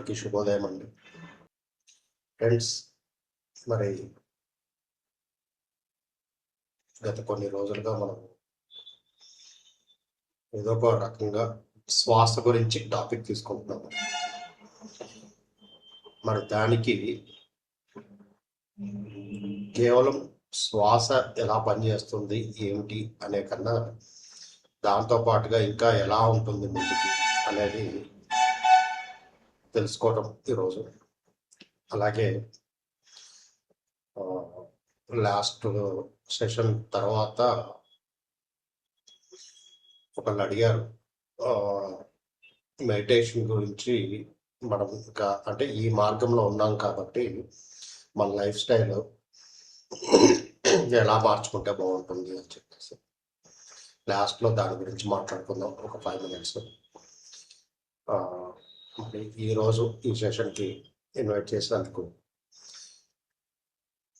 అందరికీ శుభోదయం అండి. ఫ్రెండ్స్, మరి గత కొన్ని రోజులుగా మనం ఏదో ఒక రకంగా శ్వాస గురించి టాపిక్ తీసుకుంటున్నాము. మరి దానికి కేవలం శ్వాస ఎలా పనిచేస్తుంది ఏమిటి అనే కన్నా దాంతో పాటుగా ఇంకా ఎలా ఉంటుంది ముందుకి అనేది తెలుసుకోవడం ఈరోజు. అలాగే లాస్ట్ సెషన్ తర్వాత ఒకళ్ళు అడిగారు మెడిటేషన్ గురించి. మనం ఇంకా అంటే ఈ మార్గంలో ఉన్నాం కాబట్టి మన లైఫ్ స్టైల్ ఎలా మార్చుకుంటే బాగుంటుంది అని చెప్పేసి లాస్ట్లో దాని గురించి మాట్లాడుకుందాం ఒక 5 minutes. మరి ఈరోజు ఈ సెషన్కి ఇన్వైట్ చేసినందుకు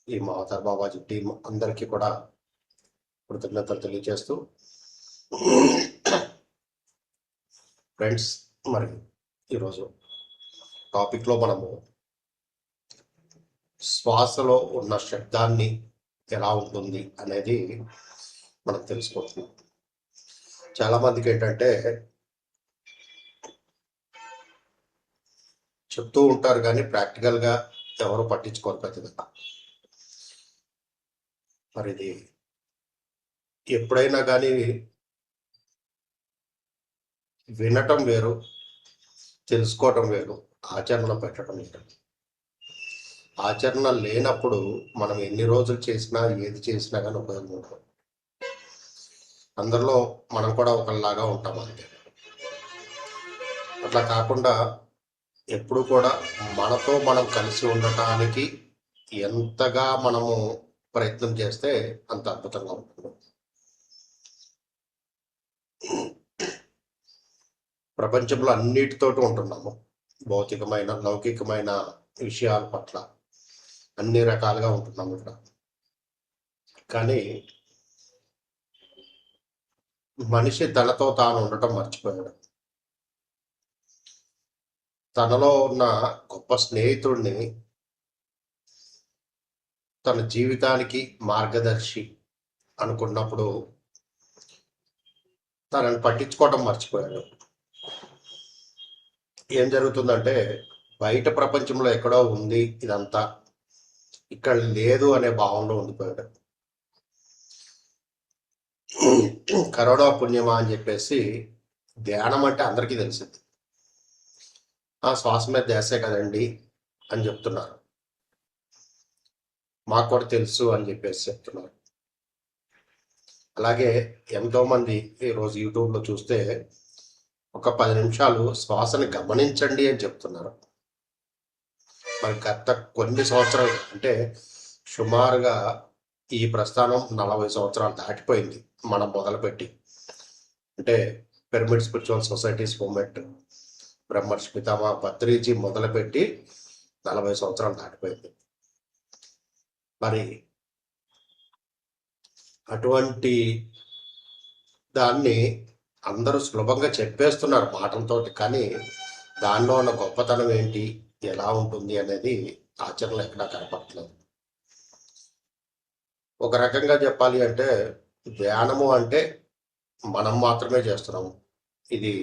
ఈ మహాతార్ బాబాజీ టీం అందరికీ కూడా కృతజ్ఞతలు తెలియజేస్తూ, ఫ్రెండ్స్, మరి ఈరోజు టాపిక్లో మనము శ్వాసలో ఉన్న శబ్దాన్ని ఎలా ఉంటుంది అనేది మనం తెలుసుకుంటున్నాం. చాలామందికి ఏంటంటే చెప్తూ ఉంటారు కానీ ప్రాక్టికల్గా ఎవరు పట్టించుకోరు పెద్దగా. మరి ఇది ఎప్పుడైనా కానీ వినటం వేరు, తెలుసుకోవటం వేరు, ఆచరణ పెట్టడం వేరు. ఆచరణ లేనప్పుడు మనం ఎన్ని రోజులు చేసినా ఏది చేసినా కానీ ఉపయోగం ఉండదు. అందరిలో మనం కూడా ఒకలాగా ఉంటాం అంతే. అట్లా కాకుండా ఎప్పుడు కూడా మనతో మనం కలిసి ఉండటానికి ఎంతగా మనము ప్రయత్నం చేస్తే అంత అద్భుతంగా ఉంటుంది. ప్రపంచంలో అన్నిటితోటి ఉంటున్నాము. భౌతికమైన లౌకికమైన విషయాల పట్ల అన్ని రకాలుగా ఉంటున్నాము ఇక్కడ. కానీ మనిషి తనతో తాను ఉండటం మర్చిపోయాడు. తనలో ఉన్న గొప్ప స్నేహితుడిని తన జీవితానికి మార్గదర్శి అనుకున్నప్పుడు తనని పట్టించుకోవటం మర్చిపోయాడు. ఏం జరుగుతుందంటే బయట ప్రపంచంలో ఎక్కడో ఉంది ఇదంతా, ఇక్కడ లేదు అనే భావంలో ఉండిపోయాడు. కరోనా పుణ్యమా అని చెప్పేసి ధ్యానం అంటే అందరికీ తెలిసింది. ఆ శ్వాస మీద ధ్యాసే కదండి అని చెప్తున్నారు, మాకు కూడా తెలుసు అని చెప్పేసి చెప్తున్నారు. అలాగే ఎంతోమంది ఈరోజు యూట్యూబ్లో చూస్తే ఒక 10 నిమిషాలు శ్వాసని గమనించండి అని చెప్తున్నారు. మరి గత కొన్ని సంవత్సరాలు అంటే సుమారుగా ఈ ప్రస్థానం 40 సంవత్సరాలు దాటిపోయింది మనం మొదలుపెట్టి. అంటే పిరమిడ్ స్పిరిచువల్ సొసైటీస్ మూవ్మెంట్ బ్రహ్మర్షి పితామహ పత్రిజీ మొదలుపెట్టి 40 సంవత్సరాలు దాటిపోయింది. మరి అటువంటి దాన్ని అందరూ సులభంగా చెప్పేస్తున్నారు మాటలతోటి, కానీ దానిలో ఉన్న గొప్పతనం ఏంటి, ఎలా ఉంటుంది అనేది ఆచరణలో ఎక్కడా కనపడట్లేదు. ఒక రకంగా చెప్పాలి అంటే ధ్యానము అంటే మనం మాత్రమే చేస్తున్నాము, ఇది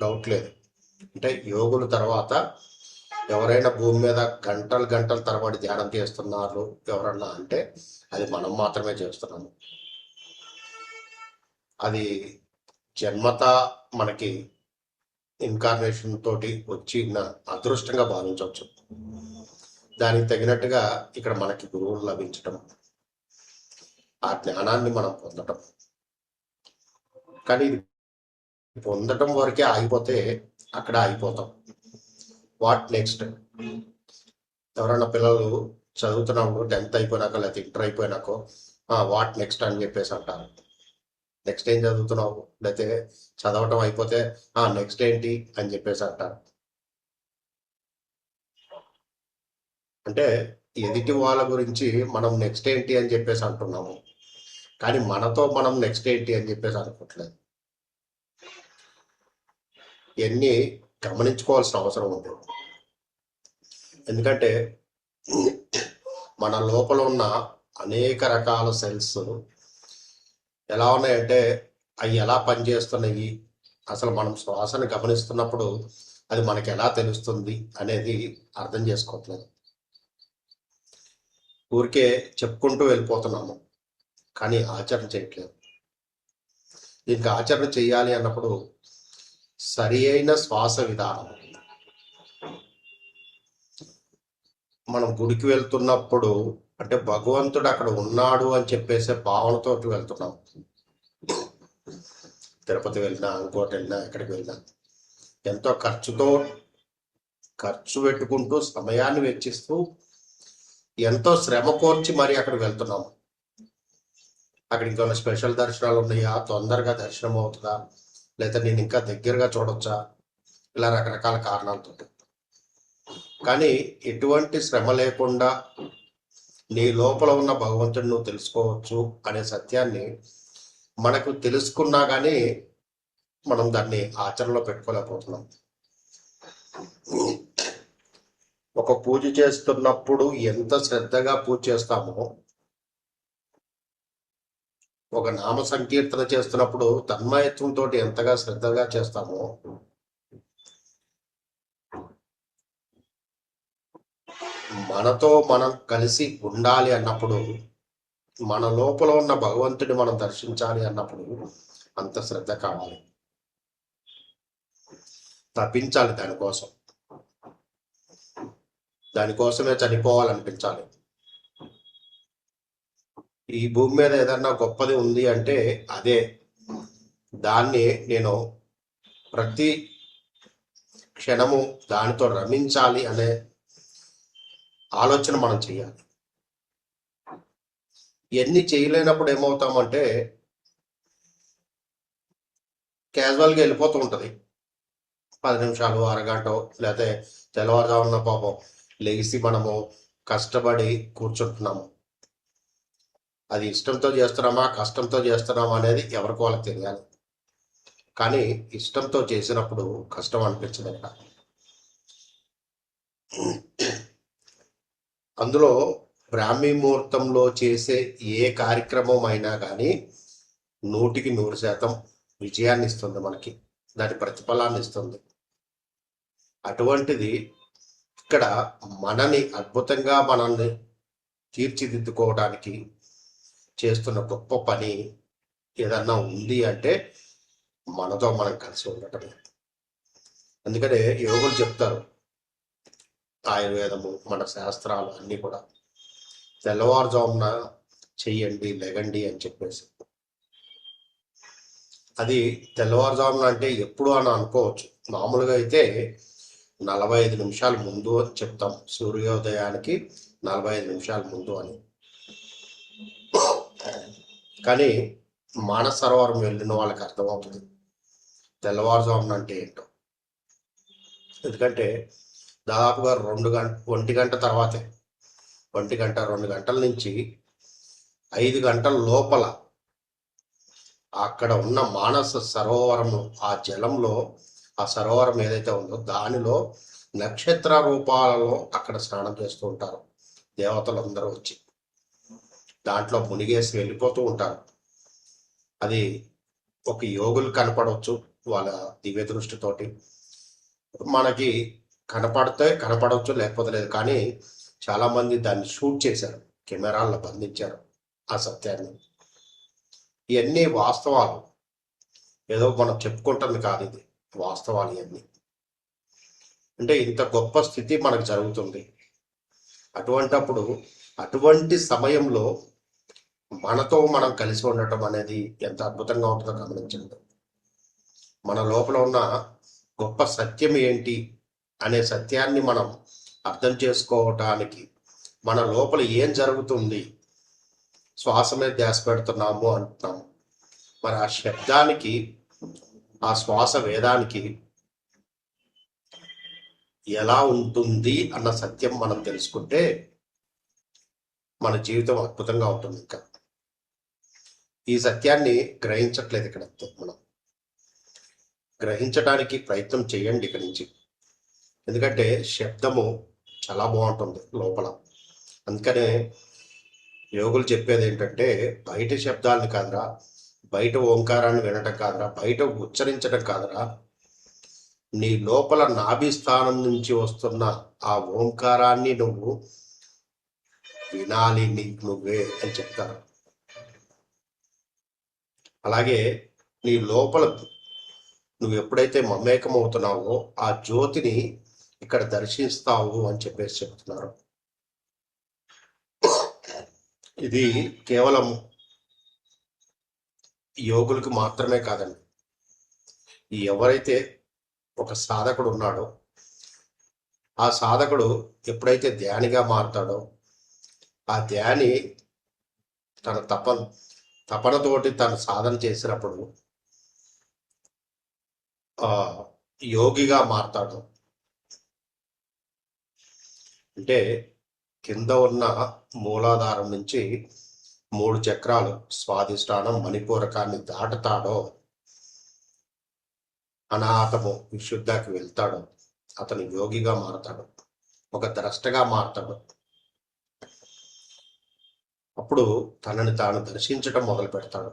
డౌట్ లేదు. అంటే యోగుల తర్వాత ఎవరైనా భూమి మీద గంటలు గంటల తరబడి ధ్యానం చేస్తున్నారు ఎవరన్నా అంటే అది మనం మాత్రమే చేస్తున్నాము. అది జన్మత మనకి ఇన్కార్నేషన్ తోటి వచ్చిన అదృష్టంగా భావించవచ్చు. దానికి తగినట్టుగా ఇక్కడ మనకి గురువులు లభించటం, ఆ జ్ఞానాన్ని మనం పొందటం. కానీ పొందటం వరకే ఆగిపోతే అక్కడ ఆగిపోతాం. What next? ఎవరన్నా పిల్లలు చదువుతున్నప్పుడు 10th అయిపోయినాక లేకపోతే ఇంటర్ అయిపోయినాకో వాట్ నెక్స్ట్ అని చెప్పేసి అంటారు. నెక్స్ట్ ఏం చదువుతున్నావు, లేకపోతే చదవటం అయిపోతే నెక్స్ట్ ఏంటి అని చెప్పేసి అంటారు. అంటే ఎదుటి వాళ్ళ గురించి మనం నెక్స్ట్ ఏంటి అని చెప్పేసి అంటున్నాము, కానీ మనతో మనం నెక్స్ట్ ఏంటి అని చెప్పేసి అనుకోవట్లేదు. ఎన్ని గమనించుకోవాల్సిన అవసరం ఉంది. ఎందుకంటే మన లోపల ఉన్న అనేక రకాల సెల్స్ ఎలా ఉన్నాయంటే అవి ఎలా పనిచేస్తున్నాయి, అసలు మనం శ్వాసను గమనిస్తున్నప్పుడు అది మనకి ఎలా తెలుస్తుంది అనేది అర్థం చేసుకోవట్లేదు. ఊరికే చెప్పుకుంటూ వెళ్ళిపోతున్నాము, కానీ ఆచరణ చేయట్లేదు. దీనికి ఆచరణ చేయాలి అన్నప్పుడు సరి అయిన శ్వాస విధానం. మనం గుడికి వెళ్తున్నప్పుడు అంటే భగవంతుడు అక్కడ ఉన్నాడు అని చెప్పేసే భావనతో వెళ్తున్నాం. తిరుపతి వెళ్ళినా, ఇంకోటి వెళ్ళినా, ఎక్కడికి వెళ్ళినా ఎంతో ఖర్చు పెట్టుకుంటూ సమయాన్ని వెచ్చిస్తూ ఎంతో శ్రమ కోర్చి మరి అక్కడికి వెళ్తున్నాము. అక్కడ ఇంకొన్ని స్పెషల్ దర్శనాలు ఉన్నాయా, తొందరగా దర్శనం అవుతుందా, లేదా నేను ఇంకా దగ్గరగా చూడొచ్చా, ఇలా రకరకాల కారణాలతో. కానీ ఎటువంటి శ్రమ లేకుండా నీ లోపల ఉన్న భగవంతుడిని నువ్వు తెలుసుకోవచ్చు అనే సత్యాన్ని మనకు తెలుసుకున్నా కానీ మనం దాన్ని ఆచరణలో పెట్టుకోలేకపోతున్నాం. ఒక పూజ చేస్తున్నప్పుడు ఎంత శ్రద్ధగా పూజ చేస్తామో, ఒక నామ సంకీర్తన చేస్తున్నప్పుడు తన్మయత్వంతో ఎంతగా శ్రద్ధగా చేస్తామో, మనతో మనం కలిసి ఉండాలి అన్నప్పుడు, మన లోపల ఉన్న భగవంతుడిని మనం దర్శించాలి అన్నప్పుడు అంత శ్రద్ధ కావాలి, తప్పించాలి. దానికోసమే చనిపోవాలనిపించాలి. ఈ భూమి మీద ఏదన్నా గొప్పది ఉంది అంటే అదే. దాన్ని నేను ప్రతి క్షణము దానితో రమించాలి అనే ఆలోచన మనం చేయాలి. ఇవన్నీ చేయలేనప్పుడు ఏమవుతామంటే క్యాజువల్గా వెళ్ళిపోతూ ఉంటుంది. 10 నిమిషాలు, అరగంట, లేకపోతే తెల్లవారుజామున పాపం లెగిసి మనము కష్టపడి కూర్చుంటున్నాము. అది ఇష్టంతో చేస్తున్నామా, కష్టంతో చేస్తున్నామా అనేది ఎవరికి వాళ్ళకి తెలియాలి. కానీ ఇష్టంతో చేసినప్పుడు కష్టం అనిపించదట. అందులో బ్రాహ్మీ ముహూర్తంలో చేసే ఏ కార్యక్రమం అయినా కానీ 100% విజయాన్ని ఇస్తుంది, మనకి దాని ప్రతిఫలాన్ని ఇస్తుంది. అటువంటిది ఇక్కడ మనని అద్భుతంగా మనల్ని తీర్చిదిద్దుకోవడానికి చేస్తున్న గొప్ప పని ఏదన్నా ఉంది అంటే మనతో మనం కలిసి ఉండటమే. అందుకనే యోగులు చెప్తారు, ఆయుర్వేదము, మన శాస్త్రాలు అన్నీ కూడా తెల్లవారుజామున చెయ్యండి, లెగండి అని చెప్పేసి. అది తెల్లవారుజామున అంటే ఎప్పుడు అని అనుకోవచ్చు. మామూలుగా అయితే 45 నిమిషాల ముందు అని చెప్తాం, సూర్యోదయానికి 45 నిమిషాల ముందు అని. కానీ మానస సరోవరం వెళ్ళిన వాళ్ళకి అర్థమవుతుంది తెల్లవారుజామున అంటే ఏంటో. ఎందుకంటే దాదాపుగా 1 గంట తర్వాతే, 1 గంట 2 గంటల నుంచి 5 గంటల లోపల అక్కడ ఉన్న మానస సరోవరం, ఆ జలంలో, ఆ సరోవరం ఏదైతే ఉందో దానిలో నక్షత్ర రూపాలలో అక్కడ స్నానం చేస్తూ ఉంటారు దేవతలందరూ వచ్చి. దాంట్లో మునిగేసి వెళ్ళిపోతూ ఉంటారు. అది ఒక యోగులు కనపడవచ్చు వాళ్ళ దివ్య దృష్టితోటి, మనకి కనపడవచ్చు, లేకపోతే లేదు. కానీ చాలామంది దాన్ని షూట్ చేశారు, కెమెరాల్లో బంధించారు ఆ సత్యాన్ని. ఇవన్నీ వాస్తవాలు, ఏదో మనం చెప్పుకుంటుంది కాదు, ఇది వాస్తవాలు. ఇవన్నీ అంటే ఇంత గొప్ప స్థితి మనకు జరుగుతుంది. అటువంటి సమయంలో మనతో మనం కలిసి ఉండటం అనేది ఎంత అద్భుతంగా ఉంటుందో గమనించండి. మన లోపల ఉన్న గొప్ప సత్యం ఏంటి అనే సత్యాన్ని మనం అర్థం చేసుకోవటానికి, మన లోపల ఏం జరుగుతుంది, శ్వాస మీద ధ్యాస పెడుతున్నాము అంటున్నాము, మరి ఆ శబ్దానికి, ఆ శ్వాస వేదానికి ఎలా ఉంటుంది అన్న సత్యం మనం తెలుసుకుంటే మన జీవితం అద్భుతంగా ఉంటుంది. ఇంకా ఈ సత్యాన్ని గ్రహించట్లేదు ఇక్కడ మనం. గ్రహించడానికి ప్రయత్నం చేయండి ఇక్కడి నుంచి. ఎందుకంటే శబ్దము చాలా బాగుంటుంది లోపల. అందుకనే యోగులు చెప్పేది ఏంటంటే, బయట శబ్దాలను కాదురా, బయట ఓంకారాన్ని వినటం కాదురా, బయట ఉచ్చరించడం కాదురా, నీ లోపల నాభి స్థానం నుంచి వస్తున్న ఆ ఓంకారాన్ని నువ్వు వినాలి, నీకు నువ్వే అని చెప్తారు. అలాగే నీ లోపల నువ్వు ఎప్పుడైతే మమేకం అవుతున్నావో ఆ జ్యోతిని ఇక్కడ దర్శిస్తావు అని చెప్పేసి చెప్తున్నారు. ఇది కేవలం యోగులకు మాత్రమే కాదండి. ఎవరైతే ఒక సాధకుడు ఉన్నాడో ఆ సాధకుడు ఎప్పుడైతే ధ్యానిగా మారుతాడో ఆ ధ్యాని తన తపనతోటి తను సాధన చేసినప్పుడు యోగిగా మారతాడు. అంటే కింద ఉన్న మూలాధారం నుంచి 3 చక్రాలు స్వాధిష్టానం మణిపూరకాన్ని దాటుతాడో, అనాథము విశుద్ధకి వెళ్తాడో అతను యోగిగా మారతాడు, ఒక ద్రష్టగా మారతాడు. అప్పుడు తనని తాను దర్శించటం మొదలు పెడతాడు.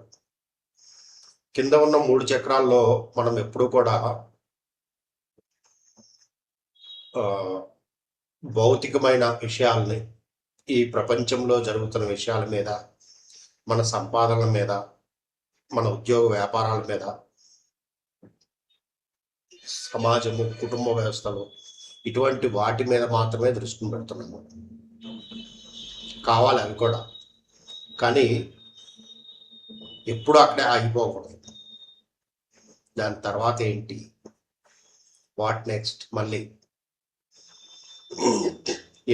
కింద ఉన్న 3 చక్రాల్లో మనం ఎప్పుడూ కూడా భౌతికమైన విషయాల్ని, ఈ ప్రపంచంలో జరుగుతున్న విషయాల మీద, మన సంపాదనల మీద, మన ఉద్యోగ వ్యాపారాల మీద, సమాజము, కుటుంబ వ్యవస్థలు, ఇటువంటి వాటి మీద మాత్రమే దృష్టిని పెడుతున్నాము. కావాలి అవి కూడా, కానీ ఎప్పుడు అక్కడే ఆగిపోకూడదు. దాని తర్వాత ఏంటి, వాట్ నెక్స్ట్, మళ్ళీ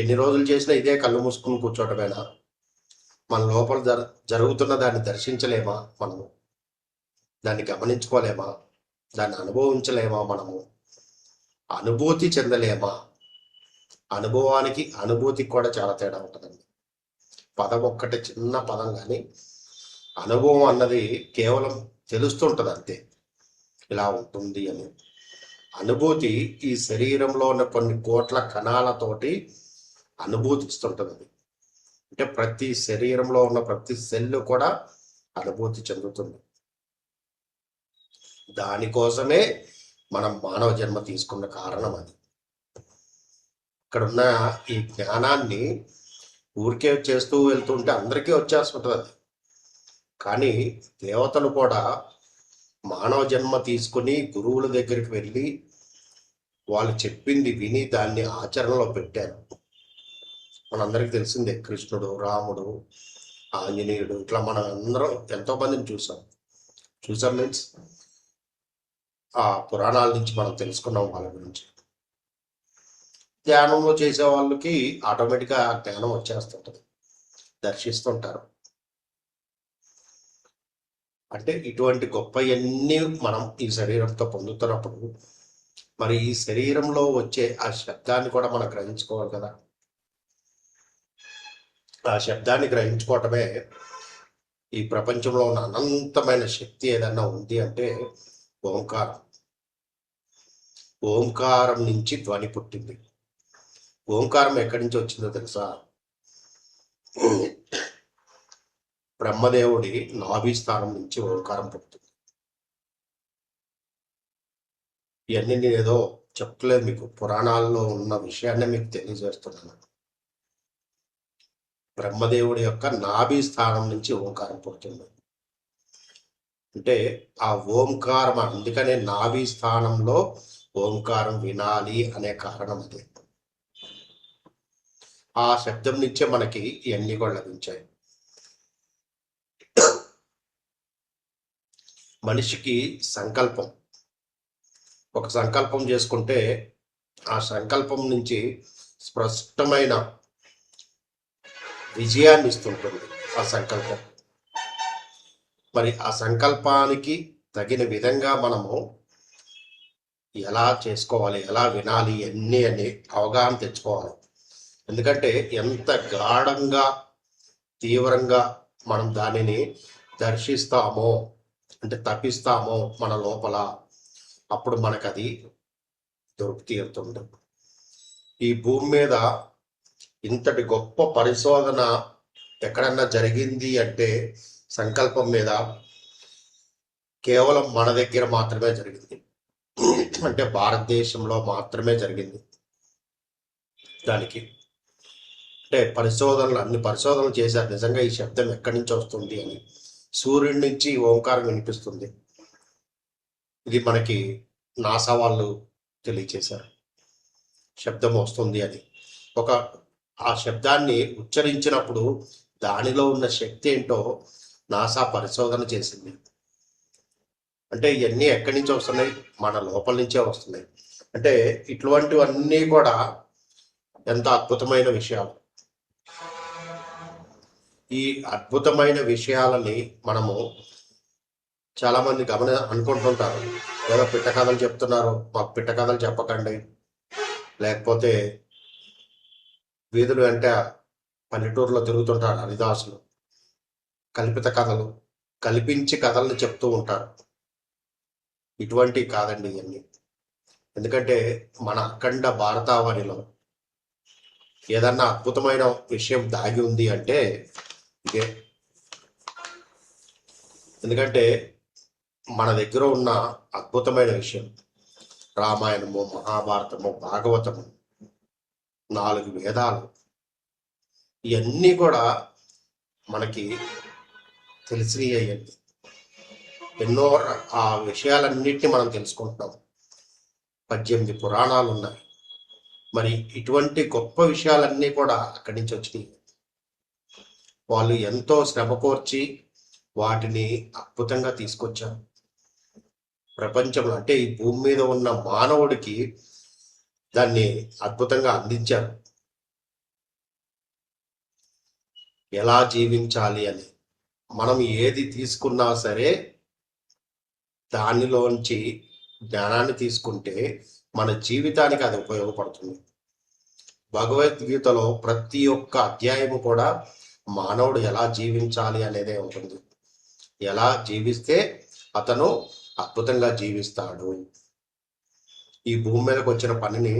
ఎన్ని రోజులు చేసినా ఇదే కళ్ళు మూసుకుని కూర్చోటమేనా? మన లోపల జరుగుతున్న దాన్ని దర్శించలేమా? మనము దాన్ని గమనించుకోలేమా? దాన్ని అనుభవించలేమా? మనము అనుభూతి చెందలేమా? అనుభవానికి అనుభూతికి కూడా చాలా తేడా ఉంటుందండి. పదం ఒక్కటే చిన్న పదం, కానీ అనుభవం అన్నది కేవలం తెలుస్తుంటుంది అంతే, ఇలా ఉంటుంది అని. అనుభూతి ఈ శరీరంలో ఉన్న కొన్ని కోట్ల కణాలతోటి అనుభూతిస్తుంటుంది. అంటే ప్రతి శరీరంలో ఉన్న ప్రతి సెల్ కూడా అనుభూతి చెందుతుంది. దానికోసమే మనం మానవ జన్మ తీసుకున్న కారణం అది. ఇక్కడున్న ఈ జ్ఞానాన్ని ఊరికే చేస్తూ వెళ్తుంటే అందరికీ వచ్చేస్తుంటుంది అది. కానీ దేవతలు కూడా మానవ జన్మ తీసుకుని గురువుల దగ్గరికి వెళ్ళి వాళ్ళు చెప్పింది విని దాన్ని ఆచరణలో పెట్టారు. మనందరికీ తెలిసిందే, కృష్ణుడు, రాముడు, ఆంజనేయుడు, ఇట్లా మనం అందరం ఎంతో మందిని చూసాం మీన్స్ ఆ పురాణాల నుంచి మనం తెలుసుకున్నాం వాళ్ళ గురించి. ధ్యానంలో చేసే వాళ్ళకి ఆటోమేటిక్గా ఆ జ్ఞానం వచ్చేస్తుంటుంది, దర్శిస్తుంటారు. అంటే ఇటువంటి గొప్పవన్నీ మనం ఈ శరీరంతో పొందుతున్నప్పుడు మరి ఈ శరీరంలో వచ్చే ఆ శబ్దాన్ని కూడా మనం గ్రహించుకోవాలి కదా. ఆ శబ్దాన్ని గ్రహించుకోవటమే ఈ ప్రపంచంలో ఉన్న అనంతమైన శక్తి ఏదన్నా ఉంది అంటే ఓంకారం. ఓంకారం నుంచి ధ్వని పుట్టింది. ఓంకారం ఎక్కడి నుంచి వచ్చిందో తెలుసా? బ్రహ్మదేవుడి నాభి స్థానం నుంచి ఓంకారం పుట్టింది. ఇవన్నీ నేను ఏదో చెప్పలేదు మీకు, పురాణాల్లో ఉన్న విషయాన్ని మీకు తెలియజేస్తున్నాను. బ్రహ్మదేవుడి యొక్క నాభి స్థానం నుంచి ఓంకారం పుడుతుంది. అంటే ఆ ఓంకారం, అందుకనే నాభి స్థానంలో ఓంకారం వినాలి అనే కారణం అదే. ఆ శబ్దం నుంచే మనకి ఇవన్నీ కూడా లభించాయి. మనిషికి సంకల్పం, ఒక సంకల్పం చేసుకుంటే ఆ సంకల్పం నుంచి స్పష్టమైన విజయాన్ని ఇస్తుంటుంది ఆ సంకల్పం. మరి ఆ సంకల్పానికి తగిన విధంగా మనము ఎలా చేసుకోవాలి, ఎలా వినాలి అన్నీ అని అవగాహన తెచ్చుకోవాలి. ఎందుకంటే ఎంత గాఢంగా తీవ్రంగా మనం దానిని దర్శిస్తామో, అంటే తప్పిస్తామో మన లోపల, అప్పుడు మనకు అది దొరికి తీరుతుంది. ఈ భూమి మీద ఇంతటి గొప్ప పరిశోధన ఎక్కడన్నా జరిగింది అంటే సంకల్పం మీద కేవలం మన దగ్గర మాత్రమే జరిగింది. అంటే భారతదేశంలో మాత్రమే జరిగింది. దానికి అంటే అన్ని పరిశోధనలు చేశారు నిజంగా ఈ శబ్దం ఎక్కడి నుంచి వస్తుంది అని. సూర్యుడి నుంచి ఓంకారం వినిపిస్తుంది. ఇది మనకి నాసా వాళ్ళు తెలియచేశారు శబ్దం వస్తుంది అని. ఆ శబ్దాన్ని ఉచ్చరించినప్పుడు దానిలో ఉన్న శక్తి ఏంటో నాసా పరిశోధన చేసింది. అంటే ఇవన్నీ ఎక్కడి నుంచి వస్తున్నాయి? మన లోపల నుంచే వస్తున్నాయి. అంటే ఇటువంటివన్నీ కూడా ఎంత అద్భుతమైన విషయాలు. ఈ అద్భుతమైన విషయాలని మనము చాలా మంది అనుకుంటుంటారు, ఏదో పిట్ట కథలు చెప్తున్నారు, మాకు పిట్ట కథలు చెప్పకండి, లేకపోతే వీధులు వెంట పల్లెటూరులో తిరుగుతుంటారు హరిదాసులు, కల్పిత కథలు కల్పించి కథలను చెప్తూ ఉంటారు. ఇటువంటి కాదండి ఇవన్నీ. ఎందుకంటే మన అఖండ భారతావనిలో ఏదన్నా అద్భుతమైన విషయం దాగి ఉంది అంటే ఇదే. ఎందుకంటే మన దగ్గర ఉన్న అద్భుతమైన విషయం రామాయణము, మహాభారతము, భాగవతము, 4 వేదాలు, ఇవన్నీ కూడా మనకి తెలిసినవి అయ్యండి. ఎన్నో ఆ విషయాలన్నిటిని మనం తెలుసుకుంటున్నాం. 18 పురాణాలు ఉన్నాయి. మరి ఇటువంటి గొప్ప విషయాలన్నీ కూడా అక్కడి నుంచి వచ్చినాయి. వాళ్ళు ఎంతో శ్రమ కోర్చి వాటిని అద్భుతంగా తీసుకొచ్చారు ప్రపంచంలో. అంటే ఈ భూమి మీద ఉన్న మానవుడికి దాన్ని అద్భుతంగా అందించారు. ఎలా జీవించాలి అని మనం ఏది తీసుకున్నా సరే దానిలోంచి జ్ఞానాన్ని తీసుకుంటే మన జీవితానికి అది ఉపయోగపడుతుంది. భగవద్గీతలో ప్రతి ఒక్క అధ్యాయము కూడా మానవుడు ఎలా జీవించాలి అనేదే ఉంటుంది. ఎలా జీవిస్తే అతను అద్భుతంగా జీవిస్తాడు, ఈ భూమి మీదకి వచ్చిన పనిని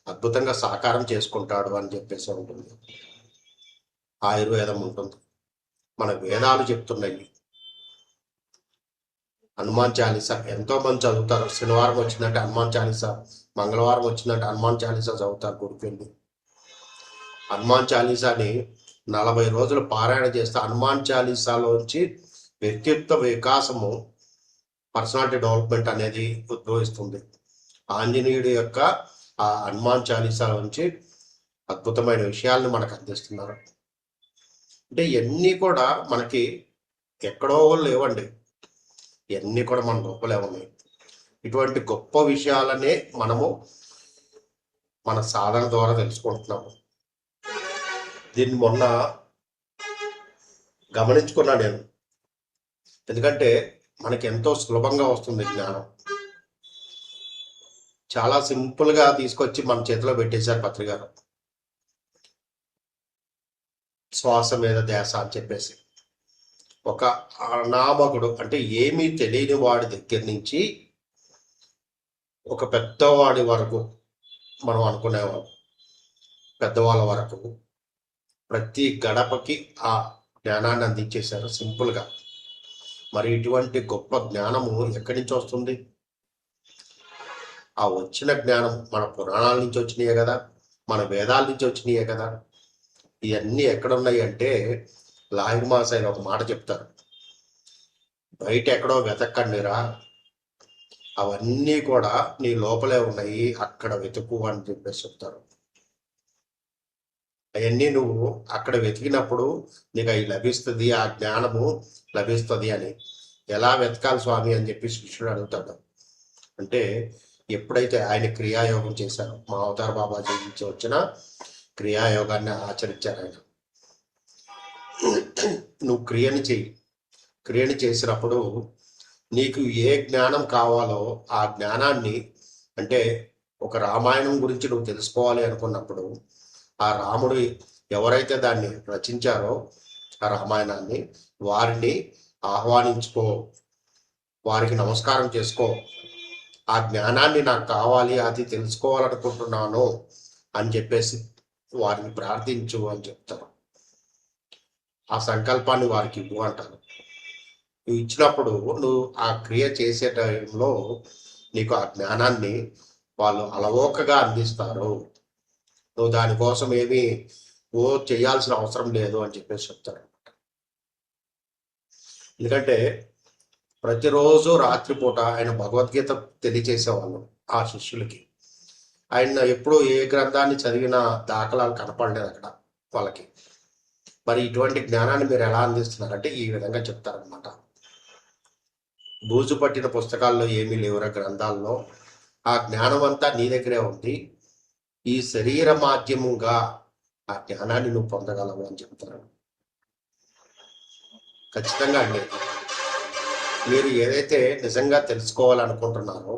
అద్భుతంగా సాకారం చేసుకుంటాడు అని చెప్పేసి ఉంటుంది. ఆయుర్వేదం ఉంటుంది, మన వేదాలు చెప్తున్నాయి. హనుమాన్ చాలీసా ఎంతో మంది చదువుతారు. శనివారం వచ్చిందంటే హనుమాన్ చాలీసా, మంగళవారం వచ్చిందంటే హనుమాన్ చాలీసా చదువుతారు గుడికి వెళ్ళి. హనుమాన్ చాలీసాని 40 రోజులు పారాయణ చేస్తే హనుమాన్ చాలీసాలోంచి వ్యక్తిత్వ వికాసము, పర్సనాలిటీ డెవలప్మెంట్ అనేది ఉద్భవిస్తుంది. ఆంజనేయుడి యొక్క ఆ హనుమాన్ చాలీసా నుంచి అద్భుతమైన విషయాల్ని మనకు అందిస్తున్నారు. అంటే ఇవన్నీ కూడా మనకి ఎక్కడో లేవండి, ఇవన్నీ కూడా మన లోపలే ఉన్నాయి. ఇటువంటి గొప్ప విషయాలనే మనము మన సాధన ద్వారా తెలుసుకుంటున్నాము. దీన్ని మొన్న గమనించుకున్నా నేను. ఎందుకంటే మనకి ఎంతో సులభంగా వస్తుంది జ్ఞానం. చాలా సింపుల్గా తీసుకొచ్చి మన చేతిలో పెట్టేశారు పత్రికారు. శ్వాస మీద ధ్యాస అని చెప్పేసి ఒక అనామకుడు, అంటే ఏమీ తెలియని వాడి దగ్గర నుంచి ఒక పెద్దవాడి వరకు, మనం అనుకునేవాళ్ళం పెద్దవాళ్ళ వరకు ప్రతి గడపకి ఆ జ్ఞానాన్ని అందించేశారు సింపుల్గా. మరి ఇటువంటి గొప్ప జ్ఞానము ఎక్కడి నుంచి వస్తుంది? ఆ వచ్చిన జ్ఞానం మన పురాణాల నుంచి వచ్చినాయే కదా, మన వేదాల నుంచి వచ్చినాయే కదా. ఇవన్నీ ఎక్కడున్నాయి అంటే లాహిర్ మాస్ ఆయన ఒక మాట చెప్తారు, బయట ఎక్కడో వెతకండిరా, అవన్నీ కూడా నీ లోపలే ఉన్నాయి, అక్కడ వెతుకు అని చెప్పేసి చెప్తారు. అవన్నీ నువ్వు అక్కడ వెతికినప్పుడు నీకు అవి లభిస్తుంది, ఆ జ్ఞానము లభిస్తుంది అని. ఎలా వెతకాలి స్వామి అని చెప్పి శిష్యుడు అడుగుతాడు. అంటే ఎప్పుడైతే ఆయన క్రియాయోగం చేశారో, మా అవతార్ బాబాజీ నుంచి వచ్చిన క్రియాయోగాన్ని ఆచరించారు ఆయన. నువ్వు క్రియని చేసినప్పుడు నీకు ఏ జ్ఞానం కావాలో ఆ జ్ఞానాన్ని, అంటే ఒక రామాయణం గురించి నువ్వు తెలుసుకోవాలి అనుకున్నప్పుడు ఆ రాముడు ఎవరైతే దాన్ని రచించారో ఆ రామాయణాన్ని, వారిని ఆహ్వానించుకో, వారికి నమస్కారం చేసుకో, ఆ జ్ఞానాన్ని నాకు కావాలి, అది తెలుసుకోవాలనుకుంటున్నాను అని చెప్పేసి వారిని ప్రార్థించు అని చెప్తారు. ఆ సంకల్పాన్ని వారికి ఇవ్వు అంటారు. నువ్వు ఇచ్చినప్పుడు నువ్వు ఆ క్రియ చేసే టైంలో నీకు ఆ జ్ఞానాన్ని వాళ్ళు అలవోకగా అందిస్తారు. నువ్వు దానికోసం ఏమీ చేయాల్సిన అవసరం లేదు అని చెప్పేసి చెప్తారు. ఎందుకంటే ప్రతిరోజు రాత్రిపూట ఆయన భగవద్గీత తెలియచేసేవాళ్ళు ఆ శిష్యులకి. ఆయన ఎప్పుడూ ఏ గ్రంథాన్ని చదివిన దాఖలాలు కనపడలేదు అక్కడ వాళ్ళకి. మరి ఇటువంటి జ్ఞానాన్ని మీరు ఎలా అందిస్తున్నారంటే ఈ విధంగా చెప్తారనమాట. బూజు పట్టిన పుస్తకాల్లో ఏమీ లేవురా గ్రంథాల్లో, ఆ జ్ఞానం అంతా నీ దగ్గరే ఉంది. ఈ శరీర మాధ్యమంగా ఆ జ్ఞానాన్ని నువ్వు పొందగలవు అని చెప్తారు. ఖచ్చితంగా అండి, మీరు ఏదైతే నిజంగా తెలుసుకోవాలనుకుంటున్నారో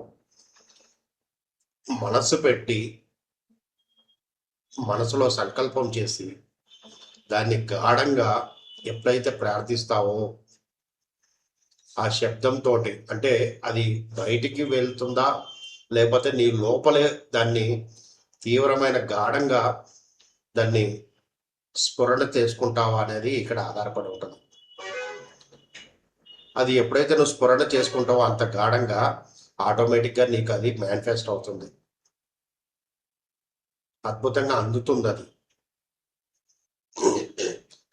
మనసు పెట్టి మనసులో సంకల్పం చేసి దాన్ని గాఢంగా ఎప్పుడైతే ప్రార్థిస్తావో ఆ శబ్దంతో, అంటే అది బయటికి వెళ్తుందా లేకపోతే నీ లోపలే దాన్ని తీవ్రమైన గాఢంగా దాన్ని స్ఫురణ చేసుకుంటావా అనేది ఇక్కడ ఆధారపడి ఉంటుంది. అది ఎప్పుడైతే నువ్వు స్ఫురణ చేసుకుంటావో అంత గాఢంగా ఆటోమేటిక్గా నీకు అది మేనిఫెస్ట్ అవుతుంది, అద్భుతంగా అందుతుంది. అది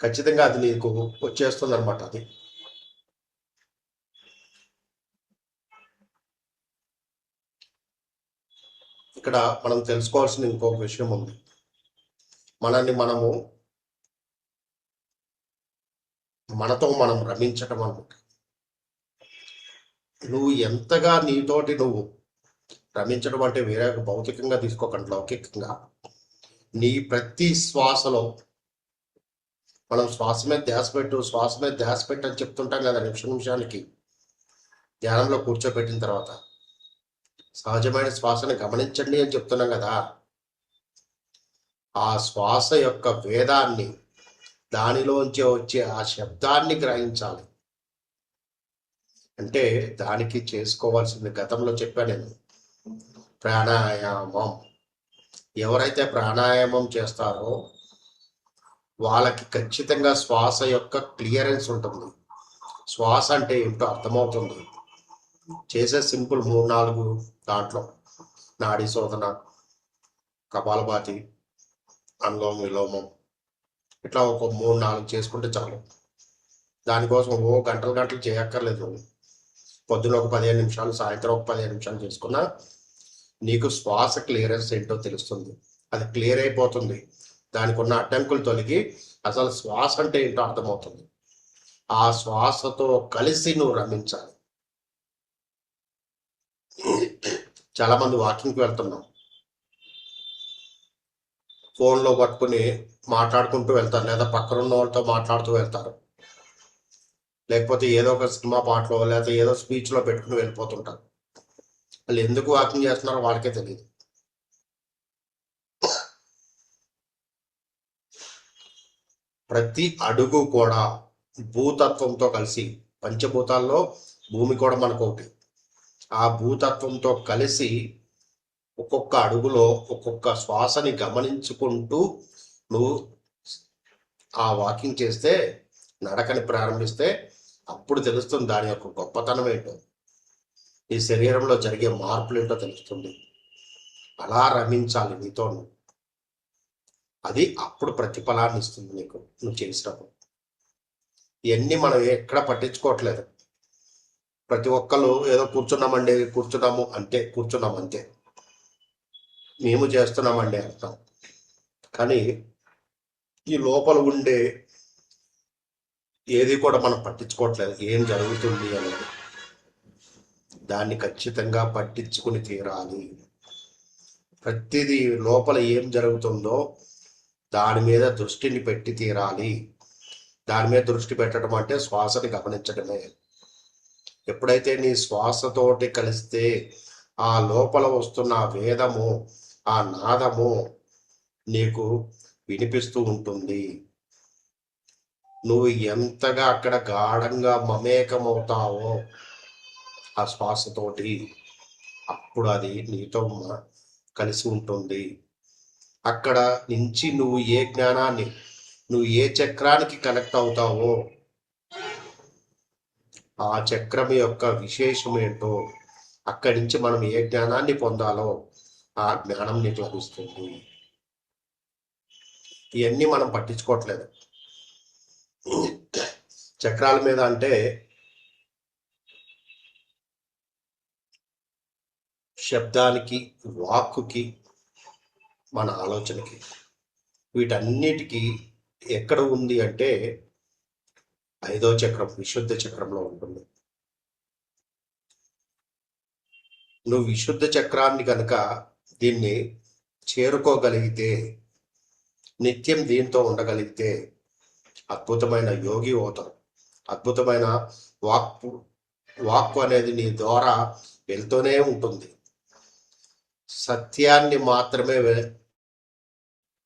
ఖచ్చితంగా అది నీకు వచ్చేస్తుంది అనమాట. అది ఇక్కడ మనం తెలుసుకోవాల్సిన ఇంకొక విషయం ఉంది. మనల్ని మనతో మనం రమించటం అనమాట. నువ్వు ఎంతగా నీతోటి నువ్వు రమించడం అంటే వేరే భౌతికంగా తీసుకోకండి, లౌకికంగా. నీ ప్రతి శ్వాసలో మనం శ్వాస మీద ధ్యాస పెట్టు అని చెప్తుంటాం కదా నిమిషానికి ధ్యానంలో కూర్చోబెట్టిన తర్వాత. సహజమైన శ్వాసను గమనించండి అని చెప్తున్నాం కదా. ఆ శ్వాస యొక్క వేదాన్ని, దానిలోంచి వచ్చే ఆ శబ్దాన్ని గ్రహించాలి. అంటే దానికి చేసుకోవాల్సింది గతంలో చెప్పాను నేను, ప్రాణాయామం. ఎవరైతే ప్రాణాయామం చేస్తారో వాళ్ళకి ఖచ్చితంగా శ్వాస యొక్క క్లియరెన్స్ ఉంటుంది. శ్వాస అంటే ఏమిటో అర్థమవుతుంది. చేసే సింపుల్ 3-4 దాంట్లో నాడీ శోధన, కపాలభాతి, అనులోమం విలోమం, ఇట్లా ఒక 3-4 చేసుకుంటే చాలు. దానికోసం గంటలు చేయక్కర్లేదు. పొద్దున ఒక 15 నిమిషాలు, సాయంత్రం ఒక 15 నిమిషాలు చేసుకున్నా నీకు శ్వాస క్లియరెన్స్ ఏంటో తెలుస్తుంది. అది క్లియర్ అయిపోతుంది. దానికి ఉన్న అడ్డంకులు తొలగి అసలు శ్వాస అంటే ఏంటో అర్థమవుతుంది. ఆ శ్వాసతో కలిసి నువ్వు రమించాలి. చాలా మంది వాకింగ్కి వెళ్తున్నాం, ఫోన్లో పట్టుకుని మాట్లాడుకుంటూ వెళ్తారు, లేదా పక్కనున్న వాళ్ళతో మాట్లాడుతూ వెళ్తారు, లేకపోతే ఏదో ఒక సినిమా పాటలో లేదా ఏదో స్పీచ్లో పెట్టుకుని వెళ్ళిపోతుంటారు. వాళ్ళు ఎందుకు వాకింగ్ చేస్తున్నారో వాళ్ళకే తెలియదు. ప్రతి అడుగు కూడా భూతత్వంతో కలిసి, పంచభూతాల్లో భూమి కూడా మనకు ఒకటి, ఆ భూతత్వంతో కలిసి ఒక్కొక్క అడుగులో ఒక్కొక్క శ్వాసని గమనించుకుంటూ నువ్వు ఆ వాకింగ్ చేస్తే, నడకని ప్రారంభిస్తే అప్పుడు తెలుస్తుంది దాని యొక్క గొప్పతనం ఏంటో, ఈ శరీరంలో జరిగే మార్పులు ఏంటో తెలుస్తుంది. అలా రమించాలి నీతో. అది అప్పుడు ప్రతిఫలాన్ని ఇస్తుంది నీకు నువ్వు చేసినప్పుడు. ఇవన్నీ మనం ఎక్కడ పట్టించుకోవట్లేదు. ప్రతి ఒక్కరు ఏదో కూర్చున్నాము అంతే, మేము చేస్తున్నామండి అంటాం. కానీ ఈ లోపల ఉండే ఏది కూడా మనం పట్టించుకోవట్లేదు, ఏం జరుగుతుంది అనేది. దాన్ని ఖచ్చితంగా పట్టించుకుని తీరాలి. ప్రతిదీ లోపల ఏం జరుగుతుందో దాని మీద దృష్టిని పెట్టి తీరాలి. దాని మీద దృష్టి పెట్టడం అంటే శ్వాసని గమనించడమే. ఎప్పుడైతే నీ శ్వాసతోటి కలిస్తే ఆ లోపల వస్తున్న వేదము, ఆ నాదము నీకు వినిపిస్తూ ఉంటుంది. నువ్వు ఎంతగా అక్కడ గాఢంగా మమేకమవుతావో ఆ శ్వాసతోటి, అప్పుడు అది నీతో కలిసి ఉంటుంది. అక్కడ నుంచి నువ్వు ఏ జ్ఞానాన్ని, నువ్వు ఏ చక్రానికి కనెక్ట్ అవుతావో ఆ చక్రం యొక్క విశేషం ఏంటో, అక్కడి నుంచి మనం ఏ జ్ఞానాన్ని పొందాలో ఆ జ్ఞానం నీకు లభిస్తుంది. ఇవన్నీ మనం పట్టించుకోవట్లేదు. చక్రాల మీద అంటే శబ్దానికి, వాక్కుకి, మన ఆలోచనకి, వీటన్నిటికీ ఎక్కడ ఉంది అంటే 5వ చక్రం, విశుద్ధ చక్రంలో ఉంటుంది. నువ్వు విశుద్ధ చక్రాన్ని కనుక దీన్ని చేరుకోగలిగితే, నిత్యం దీంతో ఉండగలిగితే అద్భుతమైన యోగి అవుతావు. అద్భుతమైన వాక్కు అనేది నీ ద్వారా వెళ్తూనే ఉంటుంది. సత్యాన్ని మాత్రమే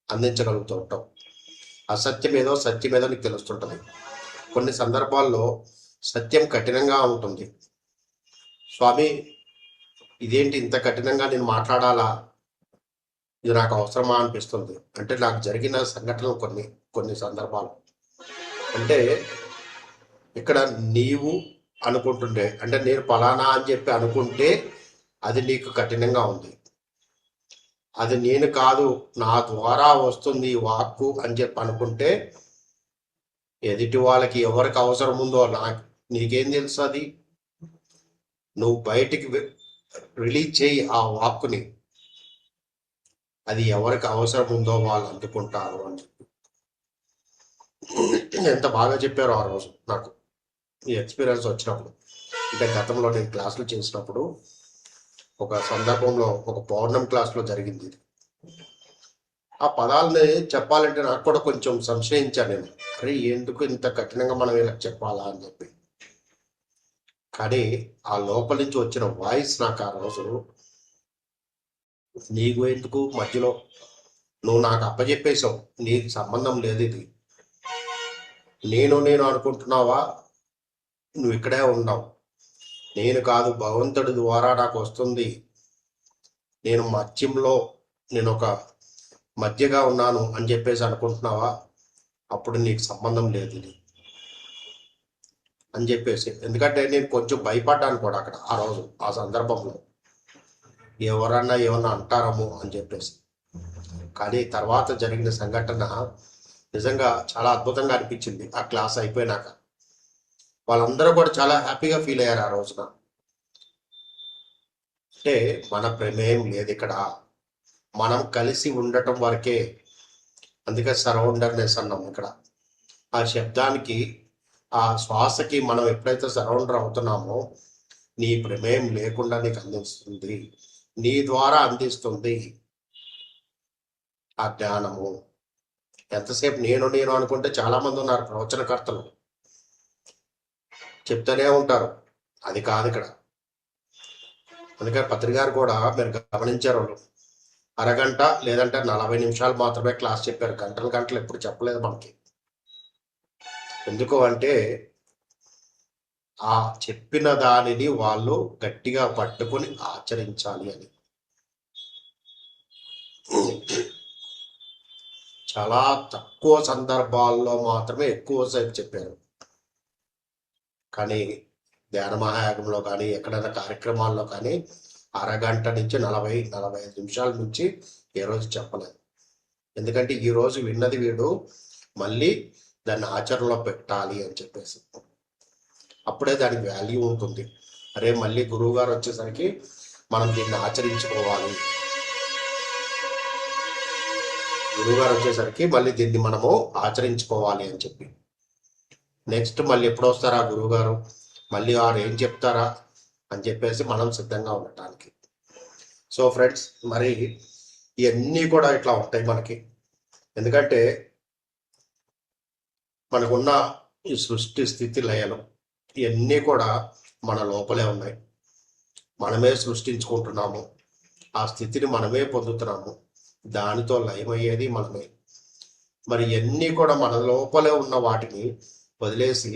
అందించగలుగుతూ ఉంటాం. అసత్యం ఏదో సత్యం ఏదో నీకు తెలుస్తుంటుంది. కొన్ని సందర్భాల్లో సత్యం కఠినంగా ఉంటుంది. స్వామి, ఇదేంటి ఇంత కఠినంగా నేను మాట్లాడాలా, ఇది నాకు అవసరమా అనిపిస్తుంది. అంటే నాకు జరిగిన సంఘటనలు కొన్ని సందర్భాలు అంటే ఇక్కడ నీవు అనుకుంటుండే, అంటే నేను ఫలానా అని చెప్పి అనుకుంటే అది నీకు కఠినంగా ఉంది. అది నేను కాదు, నా ద్వారా వస్తుంది వాక్కు అని చెప్పి అనుకుంటే ఎదుటి వాళ్ళకి ఎవరికి అవసరం ఉందో నీకేం తెలుసు? అది నువ్వు బయటికి రిలీజ్ చేయి ఆ వాక్కుని, అది ఎవరికి అవసరం ఉందో వాళ్ళు అందుకుంటారు అని చెప్పి ఎంత బాగా చెప్పారో ఆ రోజు నాకు ఈ ఎక్స్పీరియన్స్ వచ్చినప్పుడు. అంటే గతంలో నేను క్లాసులు చేసినప్పుడు ఒక సందర్భంలో ఒక పౌర్ణమి క్లాస్లో జరిగింది. ఆ పదాలని చెప్పాలంటే నాకు కూడా కొంచెం సంశయించాను నేను. అరే, ఎందుకు ఇంత కఠినంగా మనం ఇలా చెప్పాలా అని చెప్పి. కానీ ఆ లోపల నుంచి వచ్చిన వాయిస్ నాకు ఆ రోజు, నీకు ఎందుకు మధ్యలో, నువ్వు నాకు అప్పచెప్పేశావు, నీకు సంబంధం లేదు, ఇది నేను అనుకుంటున్నావా, నువ్వు ఇక్కడే ఉన్నావు, నేను కాదు భగవంతుడి ద్వారా నాకు వస్తుంది, నేను మధ్యంలో నేను ఒక మధ్యగా ఉన్నాను అని చెప్పేసి అనుకుంటున్నావా, అప్పుడు నీకు సంబంధం లేదు ఇది అని చెప్పేసి. ఎందుకంటే నేను కొంచెం భయపడ్డాను కూడా అక్కడ ఆ రోజు ఆ సందర్భంలో, ఎవరన్నా ఏమన్నా అంటారము అని చెప్పేసి. కానీ తర్వాత జరిగిన సంఘటన నిజంగా చాలా అద్భుతంగా అనిపించింది. ఆ క్లాస్ అయిపోయినాక వాళ్ళందరూ కూడా చాలా హ్యాపీగా ఫీల్ అయ్యారు ఆ రోజున. అంటే మన ప్రమేయం లేదు ఇక్కడ, మనం కలిసి ఉండటం వరకే. అందుకే సరౌండర్నెస్ అన్నాం ఇక్కడ. ఆ శబ్దానికి, ఆ శ్వాసకి మనం ఎప్పుడైతే సరౌండర్ అవుతున్నామో నీ ప్రమేయం లేకుండా నీకు అందిస్తుంది, నీ ద్వారా అందిస్తుంది ఆ జ్ఞానము. ఎంతసేపు నేను అనుకుంటే చాలా మంది ఉన్నారు ప్రవచనకర్తలు, చెప్తూనే ఉంటారు. అది కాదు ఇక్కడ. అందుకని పత్రికారు కూడా మీరు గమనించారు, అరగంట లేదంటే 40 నిమిషాలు మాత్రమే క్లాస్ చెప్పారు. గంటలు ఎప్పుడు చెప్పలేదు మనకి. ఎందుకు అంటే ఆ చెప్పిన దానిని వాళ్ళు గట్టిగా పట్టుకొని ఆచరించాలి అని. చాలా తక్కువ సందర్భాల్లో మాత్రమే ఎక్కువసేపు చెప్పారు. కానీ ధ్యాన మహాయాగంలో కానీ ఎక్కడైనా కార్యక్రమాల్లో కానీ అరగంట నుంచి 40-45 నిమిషాల నుంచి ఏ రోజు చెప్పలేదు. ఎందుకంటే ఈ రోజు విన్నది వీడు మళ్ళీ దాన్ని ఆచరణలో పెట్టాలి అని చెప్పేసి, అప్పుడే దానికి వాల్యూ ఉంటుంది. అరే, మళ్ళీ గురువు గారు వచ్చేసరికి మనం దీన్ని ఆచరించుకోవాలి, గురువుగారు వచ్చేసరికి మళ్ళీ దీన్ని మనము ఆచరించుకోవాలి అని చెప్పి. నెక్స్ట్ మళ్ళీ ఎప్పుడు వస్తారా గురువుగారు, మళ్ళీ వారు ఏం చెప్తారా అని చెప్పేసి మనం సిద్ధంగా ఉండటానికి. సో ఫ్రెండ్స్, మరి ఇవన్నీ కూడా ఇట్లా ఉంటాయి మనకి. ఎందుకంటే మనకున్న ఈ సృష్టి స్థితి లయలు ఇవన్నీ కూడా మన లోపలే ఉన్నాయి. మనమే సృష్టించుకుంటున్నాము, ఆ స్థితిని మనమే పొందుతున్నాము, దానితో లయమయ్యేది మనమే. మరి ఇవన్నీ కూడా మన లోపలే ఉన్న వాటిని వదిలేసి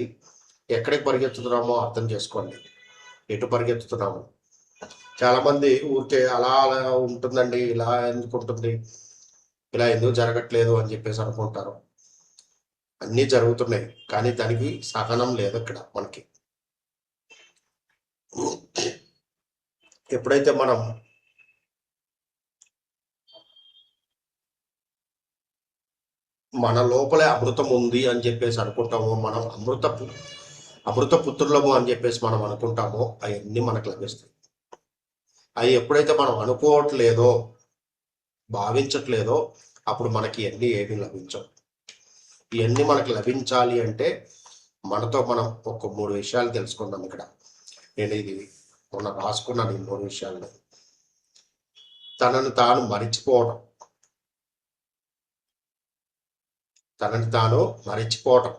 ఎక్కడికి పరిగెత్తుతున్నామో అర్థం చేసుకోండి. ఎటు పరిగెత్తుతున్నాము? చాలా మంది ఊరికే అలా అలా ఉంటుందండి, ఇలా ఎందుకు ఉంటుంది, ఇలా ఎందుకు జరగట్లేదు అని చెప్పేసి అనుకుంటారు. అన్నీ జరుగుతున్నాయి, కానీ దానికి సహనం లేదు ఇక్కడ మనకి. ఎప్పుడైతే మనం మన లోపలే అమృతం ఉంది అని చెప్పేసి అనుకుంటామో, మనం అమృత పుత్రులము అని చెప్పేసి మనం అనుకుంటామో, అవన్నీ మనకు లభిస్తాయి. అవి ఎప్పుడైతే మనం అనుకోవట్లేదో, భావించట్లేదో, అప్పుడు మనకి ఇవన్నీ ఏమీ లభించవు. ఇవన్నీ మనకి లభించాలి అంటే మనతో మనం ఒక 3 విషయాలు తెలుసుకుందాం ఇక్కడ. నేను ఇది మొన్న రాసుకున్నాను ఈ 3 విషయాలు. తనను తాను మరిచిపోవడం, తనని తాను మరిచిపోవటం.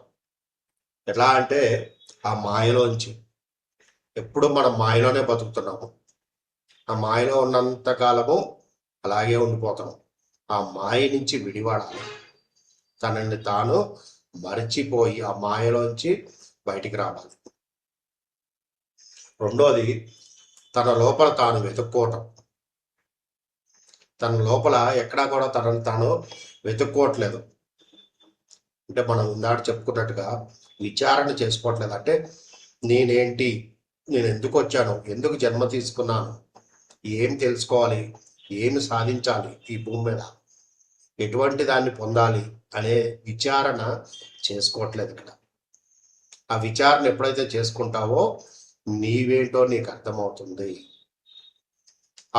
ఎలా అంటే ఆ మాయలోంచి, ఎప్పుడు మనం మాయలోనే బతుకుతున్నాము. ఆ మాయలో ఉన్నంత కాలము అలాగే ఉండిపోతాం. ఆ మాయ నుంచి విడిపడాలి. తనని తాను మరిచిపోయి ఆ మాయలోంచి బయటికి రావాలి. రెండోది, తన లోపల తాను వెతుక్కోవటం. తన లోపల ఎక్కడా కూడా తనని తాను వెతుక్కోవట్లేదు. అంటే మనం ఇందాక చెప్పుకున్నట్టుగా విచారణ చేసుకోవట్లేదు. అంటే నేనేంటి, నేను ఎందుకు వచ్చాను, ఎందుకు జన్మ తీసుకున్నాను, ఏం తెలుసుకోవాలి, ఏమి సాధించాలి ఈ భూమి మీద, ఎటువంటి దాన్ని పొందాలి అనే విచారణ చేసుకోవట్లేదు ఇక్కడ. ఆ విచారణ ఎప్పుడైతే చేసుకుంటావో నీవేంటో నీకు అర్థమవుతుంది.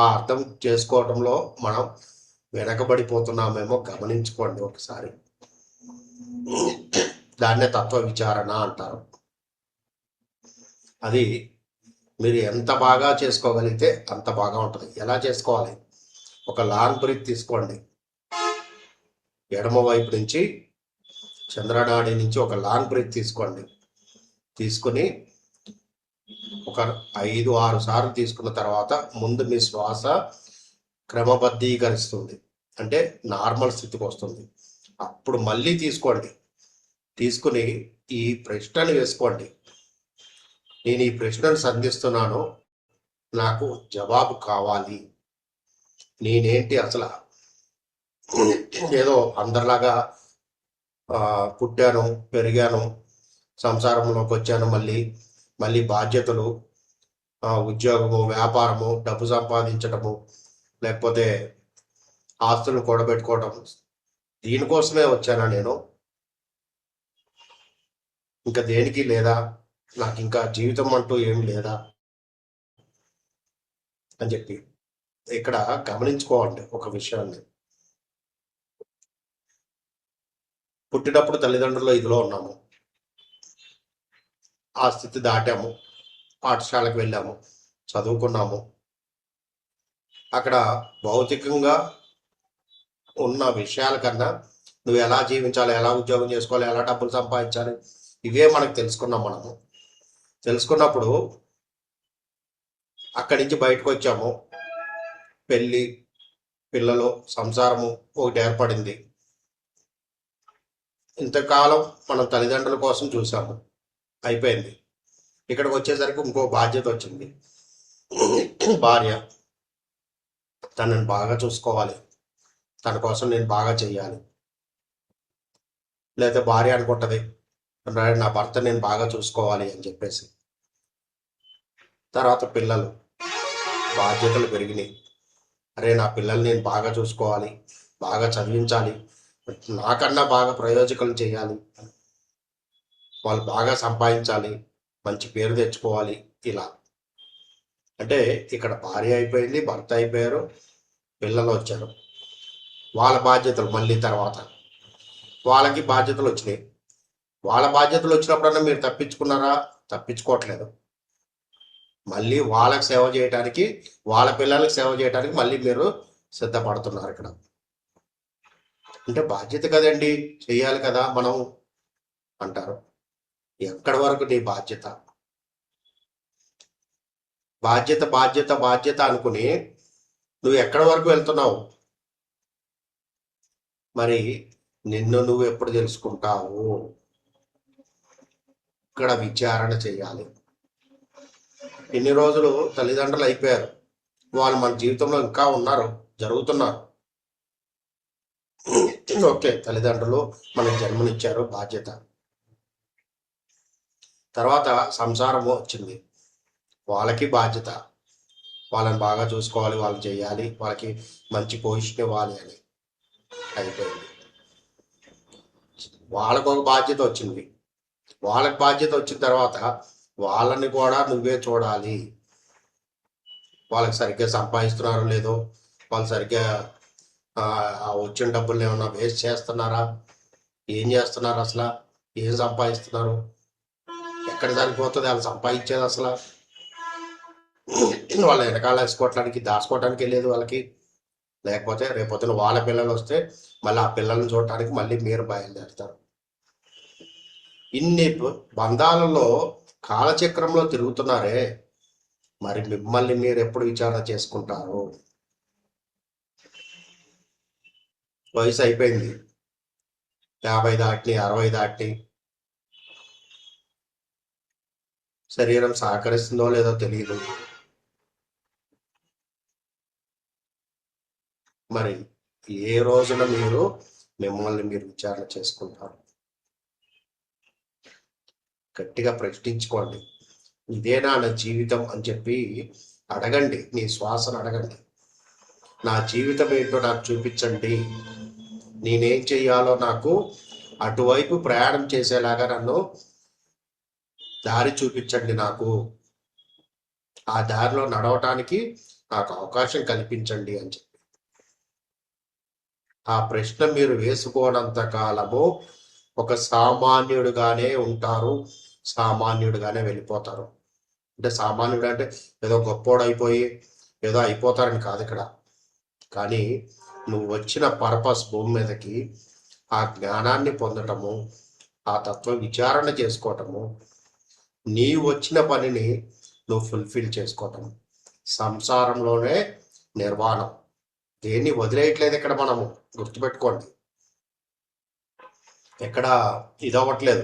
ఆ అర్థం చేసుకోవటంలో మనం వెనకబడిపోతున్నామేమో గమనించుకోండి ఒకసారి. దాన్నే తత్వ విచారణ అంటారు. అది మీరు ఎంత బాగా చేసుకోగలిగితే అంత బాగా ఉంటుంది. ఎలా చేసుకోవాలి? ఒక లాంగ్ బ్రీత్ తీసుకోండి. ఎడమ వైపు నుంచి, చంద్రనాడి నుంచి ఒక లాంగ్ బ్రీత్ తీసుకోండి. తీసుకుని ఒక 5-6 సార్లు తీసుకున్న తర్వాత ముందు మీ శ్వాస క్రమబద్ధీకరిస్తుంది, అంటే నార్మల్ స్థితికి వస్తుంది. అప్పుడు మళ్ళీ తీసుకోండి. తీసుకుని ఈ ప్రశ్నను వేసుకోండి. నేను ఈ ప్రశ్నను సంధిస్తున్నాను, నాకు జవాబు కావాలి. నేనేంటి అసలు, ఏదో అందరిలాగా పుట్టాను, పెరిగాను, సంసారంలోకి వచ్చాను, మళ్ళీ బాధ్యతలు, ఉద్యోగము, వ్యాపారము, డబ్బు సంపాదించడము, లేకపోతే ఆస్తులు కూడబెట్టుకోవడం, దీనికోసమే వచ్చానా నేను, ఇంకా దేనికి లేదా, నాకు ఇంకా జీవితం అంటూ ఏం లేదా అని చెప్పి ఇక్కడ గమనించుకోవాలి ఒక విషయాన్ని. పుట్టినప్పుడు తల్లిదండ్రుల ఇదిలో ఉన్నాము, ఆ స్థితి దాటాము, పాఠశాలకు వెళ్ళాము, చదువుకున్నాము. అక్కడ భౌతికంగా ఉన్న విషయాల కన్నా నువ్వు ఎలా జీవించాలి, ఎలా ఉద్యోగం చేసుకోవాలి, ఎలా డబ్బులు సంపాదించాలి, ఇవే మనకు తెలుసుకున్నాం. మనము తెలుసుకున్నప్పుడు అక్కడి నుంచి బయటకు వచ్చాము, పెళ్ళి, పిల్లలు, సంసారము ఒకటి ఏర్పడింది. ఇంతకాలం మనం తల్లిదండ్రుల కోసం చూసాము, అయిపోయింది. ఇక్కడికి వచ్చేసరికి ఇంకో బాధ్యత వచ్చింది. భార్య, తనని బాగా చూసుకోవాలి, తన కోసం నేను బాగా చెయ్యాలి. లేకపోతే భార్య అనుకుంటది, నా భర్త నేను బాగా చూసుకోవాలి అని చెప్పేసి. తర్వాత పిల్లలు, బాధ్యతలు పెరిగినాయి. అరే నా పిల్లల్ని నేను బాగా చూసుకోవాలి, బాగా చదివించాలి, నాకన్నా బాగా ప్రయోజకులు చేయాలి, వాళ్ళు బాగా సంపాదించాలి, మంచి పేరు తెచ్చుకోవాలి. ఇలా అంటే ఇక్కడ భార్య అయిపోయింది, భర్త అయిపోయారు, పిల్లలు వచ్చారు. వాళ్ళ బాధ్యతలు మళ్ళీ తర్వాత వాళ్ళకి బాధ్యతలు వచ్చినాయి. వాళ్ళ బాధ్యతలు వచ్చినప్పుడన్నా మీరు తప్పించుకున్నారా? తప్పించుకోవట్లేదు. మళ్ళీ వాళ్ళకి సేవ చేయడానికి, వాళ్ళ పిల్లలకి సేవ చేయడానికి మళ్ళీ మీరు సిద్ధపడుతున్నారు ఇక్కడ. అంటే బాధ్యత కదండి, చెయ్యాలి కదా మనం అంటారు. ఎక్కడి వరకు నీ బాధ్యత? బాధ్యత బాధ్యత బాధ్యత అనుకుని నువ్వు ఎక్కడి వరకు వెళ్తున్నావు? మరి నిన్ను నువ్వు ఎప్పుడు తెలుసుకుంటావు? ఇక్కడ విచారణ చేయాలి. ఇన్ని రోజులు తల్లిదండ్రులు అయిపోయారు, వాళ్ళు మన జీవితంలో ఇంకా ఉన్నారు, జరుగుతున్నారు. ఓకే, తల్లిదండ్రులు మనకి జన్మనిచ్చారు, బాధ్యత. తర్వాత సంసారము వచ్చింది, వాళ్ళకి బాధ్యత. వాళ్ళని బాగా చూసుకోవాలి, వాళ్ళని చేయాలి, వాళ్ళకి మంచి పొజిషన్ ఇవ్వాలి అని అయిపోయింది. వాళ్ళకు ఒక బాధ్యత వచ్చింది. వాళ్ళకి బాధ్యత వచ్చిన తర్వాత వాళ్ళని కూడా నువ్వే చూడాలి. వాళ్ళకి సరిగ్గా సంపాదిస్తున్నారో లేదో, వాళ్ళు సరిగ్గా వచ్చిన డబ్బులు ఏమన్నా వేస్ట్ చేస్తున్నారా, ఏం చేస్తున్నారు, అసలు ఏం సంపాదిస్తున్నారు, ఎక్కడ సరిపోతుంది వాళ్ళు సంపాదించేది అసలు. వాళ్ళ వెనకాల వేసుకోవటానికి దాచుకోవటానికి లేదు వాళ్ళకి. లేకపోతే రేపొద్దున వాళ్ళ పిల్లలు వస్తే మళ్ళీ ఆ పిల్లల్ని చూడటానికి మళ్ళీ మీరు బయలుదేరుతారు. ఇన్ని బంధాలలో కాలచక్రంలో తిరుగుతున్నారే, మరి మిమ్మల్ని మీరు ఎప్పుడు విచారణ చేసుకుంటారు? వయసు అయిపోయింది, 50 దాటి 60 దాటి, శరీరం సహకరిస్తుందో లేదో తెలియదు. మరి ఏ రోజున మీరు మిమ్మల్ని మీరు విచారణ చేసుకుంటారు? గట్టిగా ప్రశ్నించుకోండి. ఇదేనా నా జీవితం అని చెప్పి అడగండి, నీ శ్వాసను అడగండి. నా జీవితం ఏంటో నాకు చూపించండి, నేనేం చెయ్యాలో నాకు అటువైపు ప్రయాణం చేసేలాగా నన్ను దారి చూపించండి, నాకు ఆ దారిలో నడవటానికి నాకు అవకాశం కల్పించండి అని చెప్పి ఆ ప్రశ్న మీరు వేసుకోనంత కాలము ఒక సామాన్యుడుగానే ఉంటారు, సామాన్యుడుగానే వెళ్ళిపోతారు. అంటే సామాన్యుడు అంటే ఏదో గొప్పోడు అయిపోయి ఏదో అయిపోతారని కాదు ఇక్కడ. కానీ నువ్వు వచ్చిన పర్పస్ భూమి మీదకి ఆ జ్ఞానాన్ని పొందటము, ఆ తత్వ విచారణ చేసుకోవటము, నీవు వచ్చిన పనిని నువ్వు ఫుల్ఫిల్ చేసుకోవటం, సంసారంలోనే నిర్వాణం. దేన్ని వదిలేయట్లేదు ఇక్కడ మనము, గుర్తుపెట్టుకోండి. ఎక్కడ ఇదవ్వట్లేదు,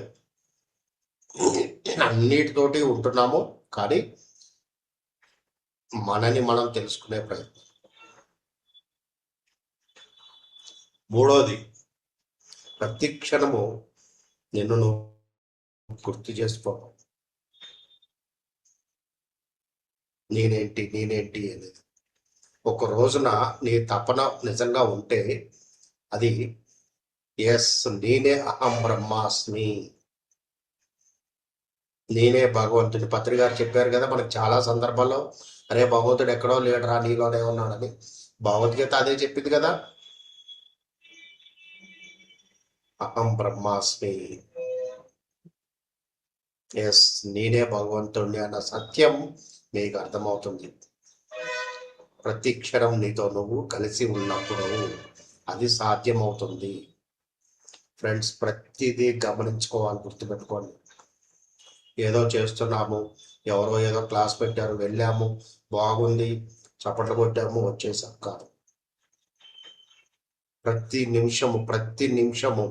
అన్నిటితోటి ఉంటున్నాము, కానీ మనని మనం తెలుసుకునే ప్రయత్నం. మూడోది, ప్రతి క్షణము నిన్ను నువ్వు గుర్తు చేసుకోవడం. నేనేంటి నేనేంటి అనేది ఒక రోజున నీ తపన నిజంగా ఉంటే అది ఎస్, నేనే అహం బ్రహ్మాస్మి, నేనే భగవంతుని. పత్రి గారు చెప్పారు కదా మనకు చాలా సందర్భాల్లో, అరే భగవంతుడు ఎక్కడో లేడరా, నీలోనే ఉన్నాడని. భగవద్గీత అదే చెప్పింది కదా, అహం బ్రహ్మాస్మి, ఎస్ నేనే భగవంతుడిని అన్న సత్యం మీకు అర్థమవుతుంది. ప్రతి క్షణం నీతో నువ్వు కలిసి ఉన్నప్పుడు అది సాధ్యమవుతుంది. ఫ్రెండ్స్, ప్రతిదీ గమనించుకోవాలి, గుర్తుపెట్టుకోండి. ఏదో చేస్తున్నాము, ఎవరో ఏదో క్లాస్ పెట్టారు, వెళ్ళాము, బాగుంది, చప్పట్లు కొట్టాము, వచ్చేసాం కాదు. ప్రతి నిమిషము,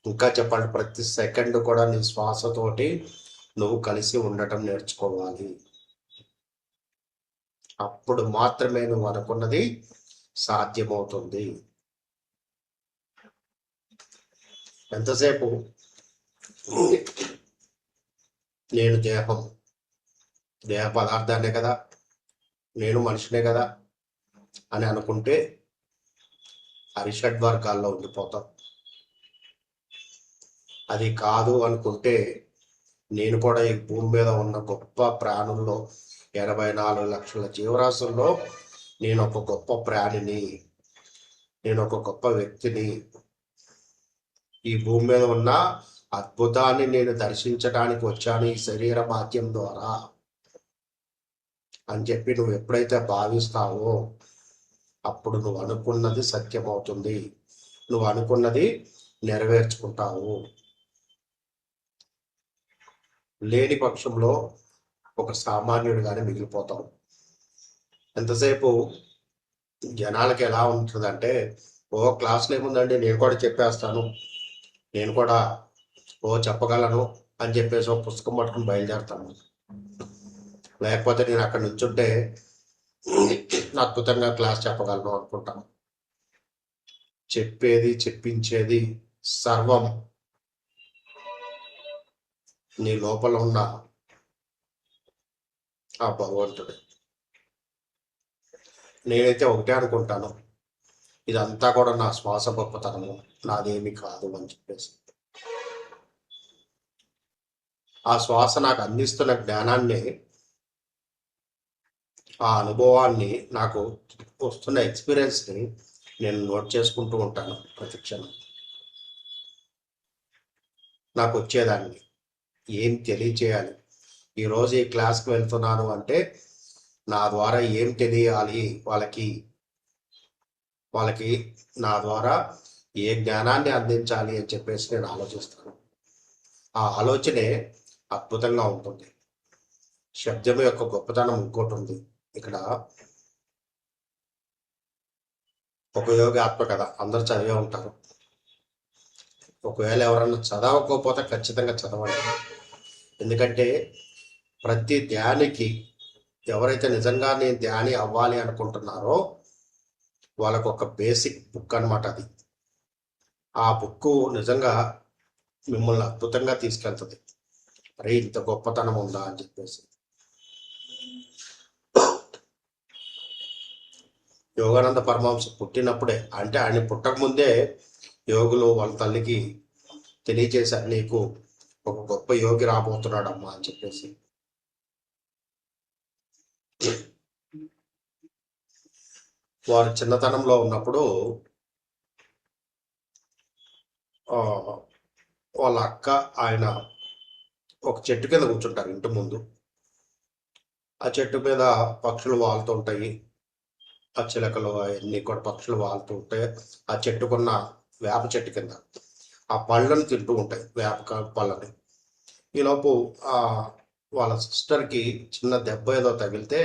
ఇంకా చెప్పండి, ప్రతి సెకండ్ కూడా నీ శ్వాసతోటి నువ్వు కలిసి ఉండటం నేర్చుకోవాలి. అప్పుడు మాత్రమే నువ్వు అనుకున్నది సాధ్యమవుతుంది. ఎంతసేపు నేను దేహ పదార్థాన్నే కదా, నేను మనిషినే కదా అని అనుకుంటే అరిషడ్ వర్గాల్లో ఉండిపోతాం. అది కాదు అనుకుంటే, నేను కూడా ఈ భూమి మీద ఉన్న గొప్ప ప్రాణుల్లో 84 లక్షల జీవరాశుల్లో నేను ఒక గొప్ప ప్రాణిని, నేను ఒక గొప్ప వ్యక్తిని. ఈ భూమి మీద ఉన్న అద్భుతాన్ని నేను దర్శించడానికి వచ్చాను ఈ శరీర మాధ్యం ద్వారా అని చెప్పి నువ్వు ఎప్పుడైతే భావిస్తావో అప్పుడు నువ్వు అనుకున్నది సత్యమవుతుంది, నువ్వు అనుకున్నది నెరవేర్చుకుంటావు. లేని పక్షంలో ఒక సామాన్యుడిగానే మిగిలిపోతావు. ఎంతసేపు జనాలకి ఎలా ఉంటుందంటే, ఓ క్లాసులో ఏముందండి, నేను కూడా చెప్పేస్తాను, నేను కూడా చెప్పగలను అని చెప్పేసి ఒక పుస్తకం పట్టుకుని బయలుదేరుతాను. లేకపోతే నేను అక్కడ నుంచుంటే అద్భుతంగా క్లాస్ చెప్పగలను అనుకుంటాను. చెప్పేది చెప్పించేది సర్వం నీ లోపల ఉన్న ఆ భగవంతుడు. నేనైతే ఒకటే అనుకుంటాను, ఇదంతా కూడా నా శ్వాస గొప్పతనము, నాదేమి కాదు అని చెప్పేసి. ఆ శ్వాస నాకు అందిస్తున్న జ్ఞానాన్ని, ఆ అనుభవాన్ని, నాకు వస్తున్న ఎక్స్పీరియన్స్ని నేను నోట్ చేసుకుంటూ ఉంటాను ప్రతి క్షణం. నాకు వచ్చేదాన్ని ఏం తెలియచేయాలి, ఈరోజు ఈ క్లాస్కి వెళ్తున్నాను అంటే నా ద్వారా ఏం తెలియాలి వాళ్ళకి, నా ద్వారా ఏ జ్ఞానాన్ని అందించాలి అని చెప్పేసి నేను ఆలోచిస్తాను. ఆ ఆలోచనే అద్భుతంగా ఉంటుంది. శబ్దం యొక్క గొప్పతనం ఇంకోటి ఉంది. ఇక్కడ ఉపయోగాత్మక కథ అందరూ చదివే ఉంటారు. ఒకవేళ ఎవరన్నా చదవకపోతే ఖచ్చితంగా చదవండి. ఎందుకంటే ప్రతి ధ్యానికి, ఎవరైతే నిజంగా నేను ధ్యాని అవ్వాలి అనుకుంటున్నారో వాళ్ళకు ఒక బేసిక్ బుక్ అనమాట అది. ఆ బుక్ నిజంగా మిమ్మల్ని అద్భుతంగా తీసుకెళ్తుంది. అరే ఇంత గొప్పతనం ఉందా అని చెప్పేసి. యోగానంద పరమహంస పుట్టినప్పుడే, అంటే ఆయన పుట్టకముందే యోగులు వాళ్ళ తల్లికి తెలియజేశారు, నీకు ఒక గొప్ప యోగి రాబోతున్నాడమ్మా అని చెప్పేసి. వారు చిన్నతనంలో ఉన్నప్పుడు వాళ్ళ అక్క ఆయన ఒక చెట్టు కింద కూర్చుంటారు ఇంటి ముందు. ఆ చెట్టు మీద పక్షులు వాళ్తూ ఉంటాయి, ఆ చిలకలు అవన్నీ కూడా పక్షులు వాళ్తూ ఉంటాయి. ఆ చెట్టుకున్న వేప చెట్టు కింద ఆ పళ్ళను తింటూ ఉంటాయి, వేప పళ్ళని. ఈలోపు ఆ వాళ్ళ సిస్టర్కి చిన్న దెబ్బ ఏదో తగిలితే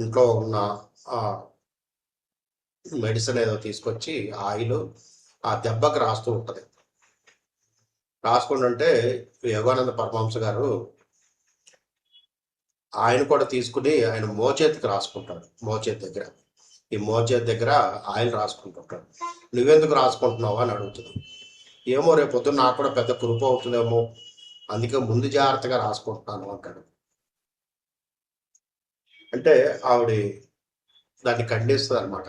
ఇంట్లో ఉన్న ఆ మెడిసిన్ ఏదో తీసుకొచ్చి ఆయిల్ ఆ దెబ్బకి రాస్తూ ఉంటుంది. రాసుకుంటుంటే యోగానంద పరమహంస గారు ఆయన కూడా తీసుకుని ఆయన మోచేతికి రాసుకుంటాడు. మోచేతి దగ్గర, ఈ మోచేతి దగ్గర ఆయిల్ రాసుకుంటుంటాడు. నువ్వెందుకు రాసుకుంటున్నావు అని అడుగుతుంది. ఏమో రేపు పొద్దున్న నాకు కూడా పెద్ద కురుపు అవుతుందేమో, అందుకే ముందు జాగ్రత్తగా రాసుకుంటున్నాను అంటాడు. అంటే ఆవిడ దాన్ని ఖండిస్తుంది అనమాట.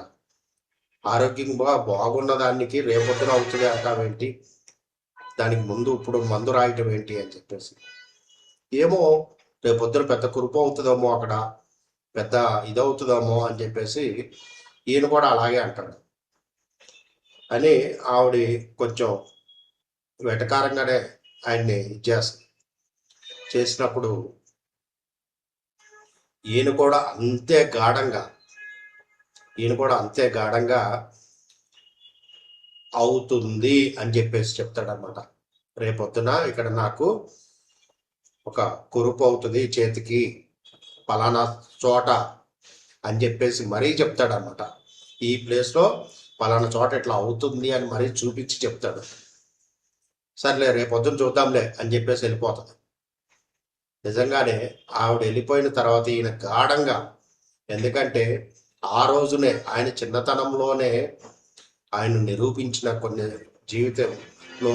ఆరోగ్యంగా బాగున్న దానికి రేపొద్దున అవుతుంది అంటావేంటి, దానికి ముందు ఇప్పుడు మందు రాయటం ఏంటి అని చెప్పేసి. ఏమో రేపొద్దున పెద్ద కురుపు అవుతుందేమో, అక్కడ పెద్ద ఇదవుతుందేమో అని చెప్పేసి ఈయన కూడా అలాగే అంటాడు అని ఆవిడ కొంచెం వెటకారంగానే ఆయన్ని చేసినప్పుడు ఈయన కూడా అంతే గాఢంగా అవుతుంది అని చెప్పేసి చెప్తాడనమాట. రేపొద్దున ఇక్కడ నాకు ఒక కురుపు అవుతుంది చేతికి పలానా చోట అని చెప్పేసి మరీ చెప్తాడనమాట. ఈ ప్లేస్లో పలానా చోట ఇట్లా అవుతుంది అని మరీ చూపించి చెప్తాడు. సర్లే రేపొద్దున చూద్దాంలే అని చెప్పేసి వెళ్ళిపోతుంది. నిజంగానే ఆవిడ వెళ్ళిపోయిన తర్వాత ఈయన గాఢంగా, ఎందుకంటే ఆ రోజునే ఆయన చిన్నతనంలోనే ఆయన నిరూపించిన కొన్ని జీవితంలో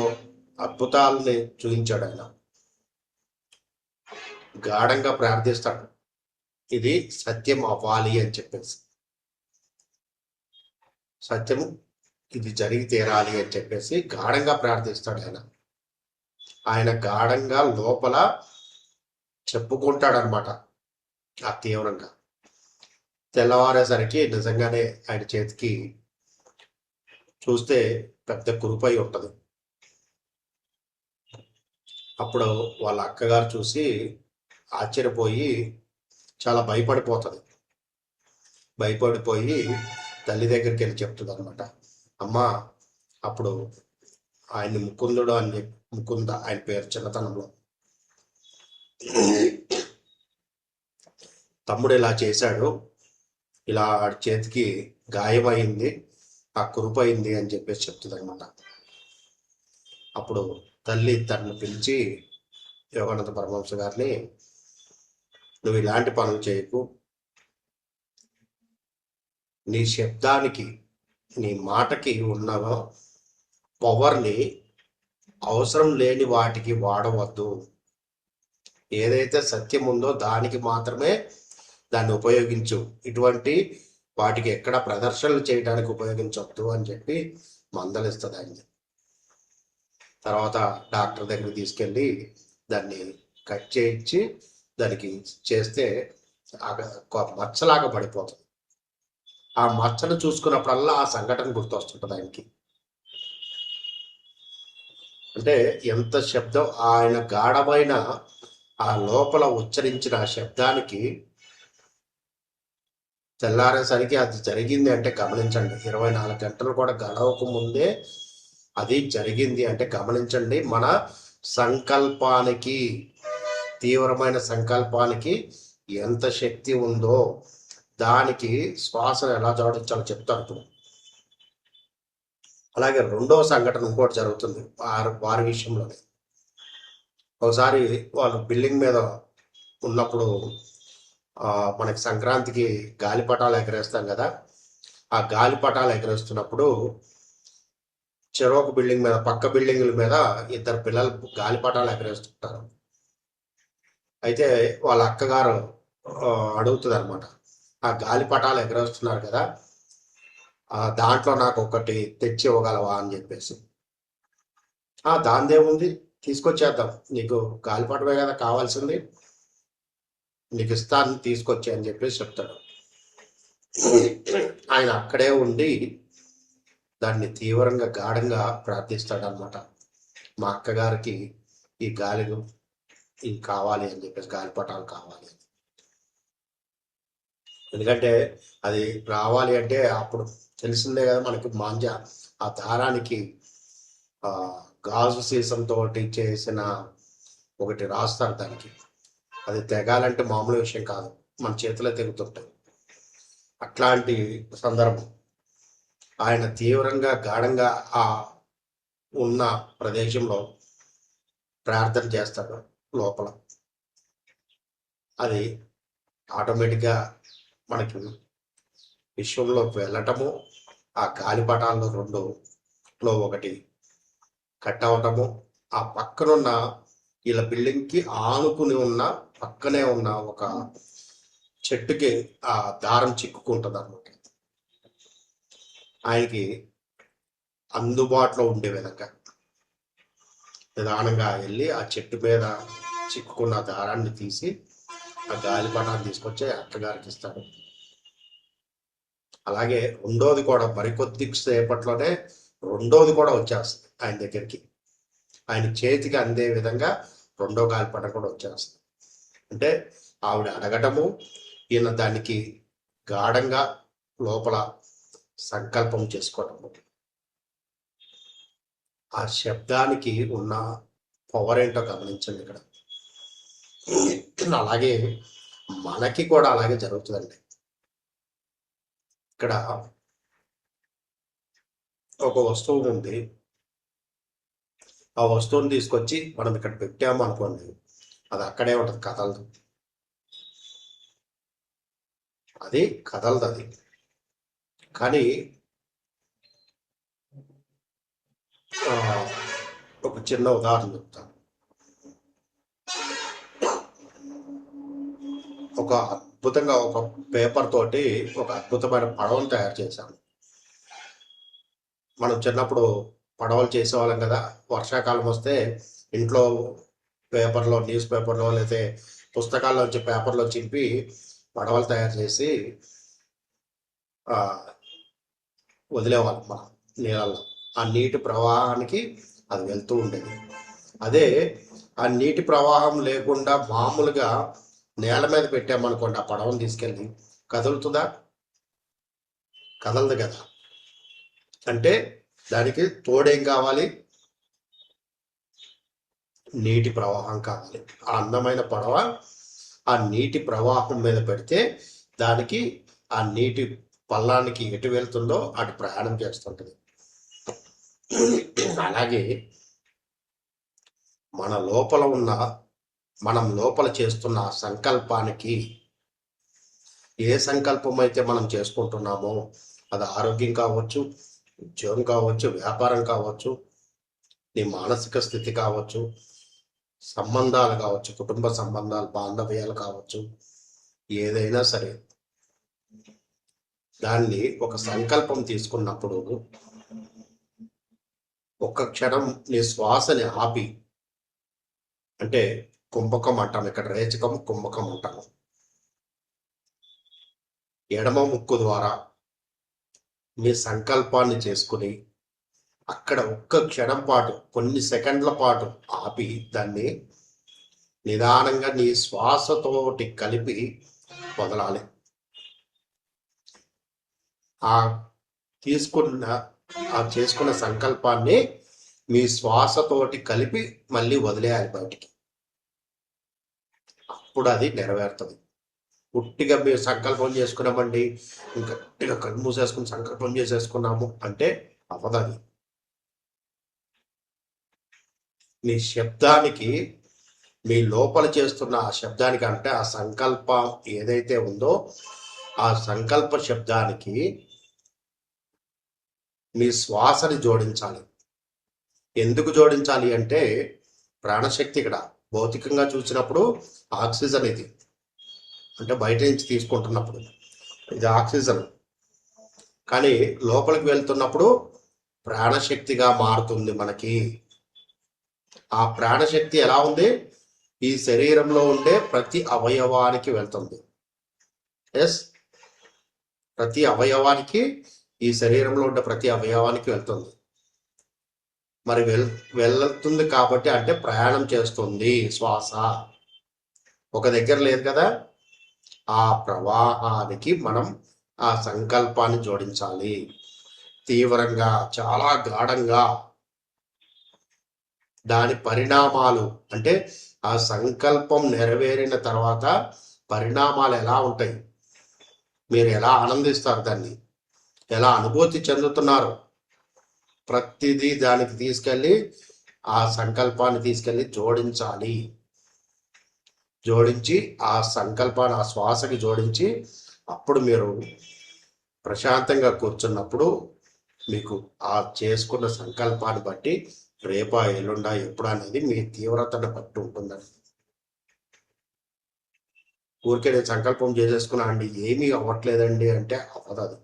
అద్భుతాలని చూపించాడు. ఆయన గాఢంగా ప్రార్థిస్తాడు, ఇది సత్యం అవ్వాలి అని చెప్పేసి, సత్యం ఇది జరిగి తీరాలి అని చెప్పేసి గాఢంగా ప్రార్థిస్తాడు. ఆయన గాఢంగా లోపల చెప్పుకుంటాడనమాట ఆ తీవ్రంగా. తెల్లవారేసరికి నిజంగానే ఆయన చేతికి చూస్తే పెద్ద కురుపై ఉంటుంది. అప్పుడు వాళ్ళ అక్కగారు చూసి ఆశ్చర్యపోయి చాలా భయపడిపోతుంది. భయపడిపోయి తల్లి దగ్గరికి వెళ్ళి చెప్తుంది అనమాట, అమ్మా అప్పుడు ఆయన్ని ముకుందుడు అని ముకుంద ఆయన పేరు చిన్నతనంలో, తమ్ముడు ఇలా చేశాడు, ఇలా చేతికి గాయమైంది, ఆ కురుపైంది అని చెప్పేసి చెప్తుంది అనమాట. అప్పుడు తల్లి తనను పిలిచి యోగానంద పరమహంస గారిని, నువ్వు ఇలాంటి పనులు చేయకు, నీ శబ్దానికి, నీ మాటకి ఉన్న పవర్ని అవసరం లేని వాటికి వాడవద్దు. ఏదైతే సత్యం ఉందో దానికి మాత్రమే దాన్ని ఉపయోగించు. ఇటువంటి వాటికి ఎక్కడ ప్రదర్శనలు చేయడానికి ఉపయోగించవద్దు అని చెప్పి మందలిస్తుంది ఆయన. తర్వాత డాక్టర్ దగ్గరికి తీసుకెళ్ళి దాన్ని కట్ చేయించి దానికి చేస్తే మచ్చలాగా పడిపోతుంది. ఆ మచ్చను చూసుకున్నప్పుడల్లా ఆ సంఘటన గుర్తొస్తుంటుంది ఆయనకి. అంటే ఎంత శబ్దం ఆయన గాఢమైన ఆ లోపల ఉచ్చరించిన ఆ శబ్దానికి తెల్లారేసరికి అది జరిగింది అంటే గమనించండి. 24 గంటలు కూడా గడవక ముందే అది జరిగింది అంటే గమనించండి. మన సంకల్పానికి, తీవ్రమైన సంకల్పానికి ఎంత శక్తి ఉందో దానికి శ్వాసను ఎలా జోడించాలో చెప్తారు ఇప్పుడు. అలాగే రెండవ సంఘటన ఇంకోటి జరుగుతుంది వారి విషయంలోనే. ఒకసారి వాళ్ళు బిల్డింగ్ మీద ఉన్నప్పుడు మనకి సంక్రాంతికి గాలిపటాలు ఎగరేస్తాం కదా. ఆ గాలిపటాలు ఎగరేస్తున్నప్పుడు చెరొక బిల్డింగ్ మీద, పక్క బిల్డింగుల మీద ఇద్దరు పిల్లలు గాలిపటాలు ఎగరేస్తుంటారు. అయితే వాళ్ళ అక్కగారు అడుగుతుంది అనమాట, ఆ గాలిపటాలు ఎగరేస్తున్నారు కదా, దాంట్లో నాకు ఒకటి తెచ్చి ఇవ్వగలవా అని చెప్పేసి. దానిదేముంది, తీసుకొచ్చేద్దాం, నీకు గాలిపటమే కదా కావాల్సింది, నీకు ఇస్తాను, తీసుకొచ్చి అని చెప్పేసి చెప్తాడు. ఆయన అక్కడే ఉండి దాన్ని తీవ్రంగా గాఢంగా ప్రార్థిస్తాడనమాట. మా అక్కగారికి ఈ ఇది కావాలి అని చెప్పేసి, గాలిపటాలు కావాలి. ఎందుకంటే అది రావాలి అంటే అప్పుడు తెలిసిందే కదా మనకి, మాంజ ఆ దారానికి గాజు సీసంతో చేసిన ఒకటి రాస్తారు దానికి. అది తెగాలంటే మామూలు విషయం కాదు, మన చేతిలో తెగుతుంటాయి. అట్లాంటి సందర్భం ఆయన తీవ్రంగా గాఢంగా ఆ ఉన్న ప్రదేశంలో ప్రార్థన చేస్తాడు లోపల. అది ఆటోమేటిక్గా మనకి విశ్వంలోకి వెళ్ళటము, ఆ గాలిపటాల్లో రెండులో ఒకటి కట్ అవటము, ఆ పక్కనున్న వీళ్ళ బిల్డింగ్కి ఆనుకుని ఉన్న పక్కనే ఉన్న ఒక చెట్టుకి ఆ దారం చిక్కుకుంటుంది అనమాట. ఆయనకి అందుబాటులో ఉండే విధంగా నిదానంగా వెళ్ళి ఆ చెట్టు మీద చిక్కుకున్న దారాన్ని తీసి ఆ గాలిపటాన్ని తీసుకొచ్చి అక్కగారికి ఇస్తాడు. అలాగే రెండోది కూడా మరికొద్ది సేపట్లోనే రెండోది కూడా వచ్చేస్తుంది ఆయన దగ్గరికి. ఆయన చేతికి అందే విధంగా రెండో గాలిపటం కూడా వచ్చేస్తుంది. అంటే ఆవిడ అడగటము, ఈయన దానికి గాఢంగా లోపల సంకల్పం చేసుకోవటము. ఆ శబ్దానికి ఉన్న పవర్ ఏంటో గమనించండి ఇక్కడ. అలాగే మనకి కూడా అలాగే జరుగుతుందండి. ఇక్కడ ఒక వస్తువు ఉంది, ఆ వస్తువుని తీసుకొచ్చి మనం ఇక్కడ పెట్టాము అనుకోండి, అది అక్కడే ఉంటుంది, కదలదు. అది కదలదు. అది కానీ ఒక చిన్న ఉదాహరణ చెప్తాను. ఒక అద్భుతంగా ఒక పేపర్ తోటి ఒక అద్భుతమైన పడవను తయారు చేశాను. మనం చిన్నప్పుడు పడవలు చేసేవాళ్ళం కదా. వర్షాకాలం వస్తే ఇంట్లో పేపర్లో, న్యూస్ పేపర్లో లేదా పుస్తకాల్లో వచ్చే పేపర్లో చింపి పడవలు తయారు చేసి వదిలేవాళ్ళం మనం నీళ్ళల్లో. ఆ నీటి ప్రవాహానికి అది వెళ్తూ ఉండేది. అదే ఆ నీటి ప్రవాహం లేకుండా మామూలుగా నేల మీద పెట్టామనుకోండి, ఆ పడవను తీసుకెళ్ళి, కదులుతుందా? కదలదు కదా. అంటే దానికి తోడేం కావాలి? నీటి ప్రవాహం కావాలి. ఆ అందమైన పడవ ఆ నీటి ప్రవాహం మీద పెడితే దానికి ఆ నీటి పల్లానికి ఎటు వెళ్తుందో అటు ప్రయాణం చేస్తుంటుంది. అలాగే మన లోపల ఉన్న, మనం లోపల చేస్తున్న సంకల్పానికి ఏ సంకల్పం అయితే మనం చేసుకుంటున్నామో అది ఆరోగ్యం కావచ్చు, ఉద్యోగం కావచ్చు, వ్యాపారం కావచ్చు, నీ మానసిక స్థితి కావచ్చు, సంబంధాలు కావచ్చు, కుటుంబ సంబంధాలు, బాంధవ్యాలు కావచ్చు, ఏదైనా సరే దాన్ని ఒక సంకల్పం తీసుకున్నప్పుడు ఒక్క క్షణం నీ శ్వాసని ఆపి, అంటే కుంభకం అంటాం, ఇక్కడ రేచకం కుంభకం అంటాము, ఎడమ ముక్కు ద్వారా మీ సంకల్పాన్ని చేసుకుని అక్కడ ఒక్క క్షణం పాటు కొన్ని సెకండ్ల పాటు ఆపి దాన్ని నిదానంగా నీ శ్వాసతోటి కలిపి వదలాలి. ఆ చేసుకున్న సంకల్పాన్ని మీ శ్వాసతోటి కలిపి మళ్ళీ వదిలేయాలి బయటికి. అప్పుడు అది నెరవేరుతుంది. పుట్టిగా మీరు సంకల్పం చేసుకున్నామండి, గట్టిగా కళ్ళు మూసేసుకుని సంకల్పం చేసేసుకున్నాము అంటే అవ్వదని. మీ శబ్దానికి, మీ లోపల చేస్తున్న ఆ శబ్దానికి, అంటే ఆ సంకల్పం ఏదైతే ఉందో ఆ సంకల్ప శబ్దానికి మీ శ్వాసని జోడించాలి. ఎందుకు జోడించాలి అంటే ప్రాణశక్తి ఇక్కడ భౌతికంగా చూసినప్పుడు ఆక్సిజన్, ఇది అంటే బయట నుంచి తీసుకుంటున్నప్పుడు ఇది ఆక్సిజన్, కానీ లోపలికి వెళ్తున్నప్పుడు ప్రాణశక్తిగా మారుతుంది మనకి. ఆ ప్రాణశక్తి ఎలా ఉంది? ఈ శరీరంలో ఉండే ప్రతి అవయవానికి వెళ్తుంది. ఎస్, ప్రతి అవయవానికి, ఈ శరీరంలో ఉండే ప్రతి అవయవానికి వెళ్తుంది. మరి వెళ్తుంది కాబట్టి అంటే ప్రయాణం చేస్తుంది. శ్వాస ఒక దగ్గర లేదు కదా. ఆ ప్రవాహానికి మనం ఆ సంకల్పాన్ని జోడించాలి. తీవ్రంగా, చాలా గాఢంగా. దాని పరిణామాలు అంటే ఆ సంకల్పం నెరవేరిన తర్వాత పరిణామాలు ఎలా ఉంటాయి, మీరు ఎలా ఆనందిస్తారు, దాన్ని ఎలా అనుభూతి చెందుతున్నారు, ప్రతిదీ దానికి తీసుకెళ్ళి, ఆ సంకల్పాన్ని తీసుకెళ్ళి జోడించాలి. జోడించి ఆ సంకల్పాన్ని ఆ శ్వాసకి జోడించి అప్పుడు మీరు ప్రశాంతంగా కూర్చున్నప్పుడు మీకు ఆ చేసుకున్న సంకల్పాన్ని బట్టి రేపా ఎల్లుండా ఎప్పుడు అనేది మీ తీవ్రతను బట్టి ఉంటుందని. ఊరికే నేను సంకల్పం చేసేసుకున్నా అండి ఏమీ అవ్వట్లేదండి అంటే అవ్వదు.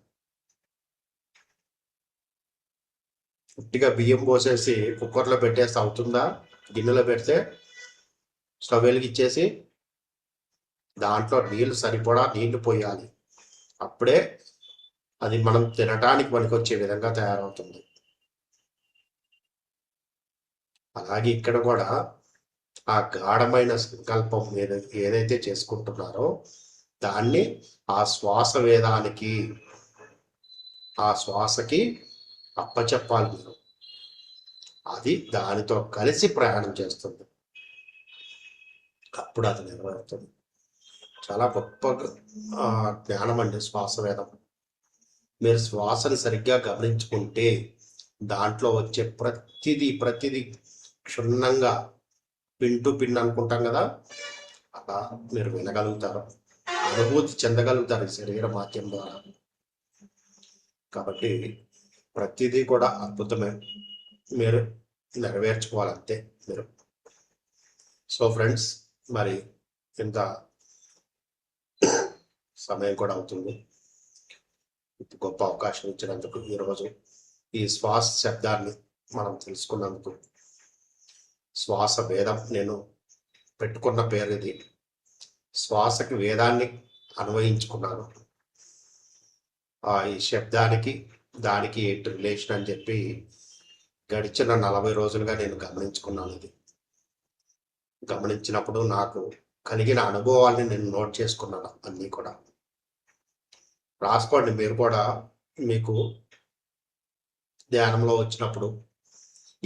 పుట్టిగా బియ్యం పోసేసి కుక్కర్లో పెట్టేస్తే అవుతుందా? గిన్నెలో పెడితే స్టవ్ వెలిగిచ్చేసి దాంట్లో నీళ్లు సరిపడా నీళ్లు పోయాలి. అప్పుడే అది మనం తినటానికి పనికొచ్చే విధంగా తయారవుతుంది. అలాగే ఇక్కడ కూడా ఆ గాఢమైన సంకల్పం ఏదైతే చేసుకుంటున్నారో దాన్ని ఆ శ్వాస వేదానికి, ఆ శ్వాసకి అప్పచెప్పాలి మీరు. అది దానితో కలిసి ప్రయాణం చేస్తుంది. అప్పుడు అది నెరవేరుతుంది. చాలా గొప్ప జ్ఞానం అండి శ్వాస వేదం. మీరు శ్వాసని సరిగ్గా గమనించుకుంటే దాంట్లో వచ్చే ప్రతిదీ క్షుణ్ణంగా పిన్ టు పిన్ అనుకుంటాం కదా, అలా మీరు వినగలుగుతారు, అనుభూతి చెందగలుగుతారు శరీర మాధ్యం ద్వారా. కాబట్టి ప్రతిదీ కూడా అద్భుతమే, మీరు నెరవేర్చుకోవాలంతే మీరు. సో ఫ్రెండ్స్, మరి ఇంత సమయం కూడా అవుతుంది. గొప్ప అవకాశం ఇచ్చినందుకు, ఈరోజు ఈ శ్వాస శబ్దాన్ని మనం తెలుసుకున్నందుకు, శ్వాస వేదం నేను పెట్టుకున్న పేరు ఇది. శ్వాసకి వేదాన్ని అన్వయించుకున్నాను. ఈ శబ్దానికి దానికి ఏంటి రిలేషన్ అని చెప్పి గడిచిన 40 రోజులుగా నేను గమనించుకున్నాను. ఇది గమనించినప్పుడు నాకు కలిగిన అనుభవాల్ని నేను నోట్ చేసుకున్నాను. అన్నీ కూడా రాసుకోండి. మీరు కూడా మీకు ధ్యానంలో వచ్చినప్పుడు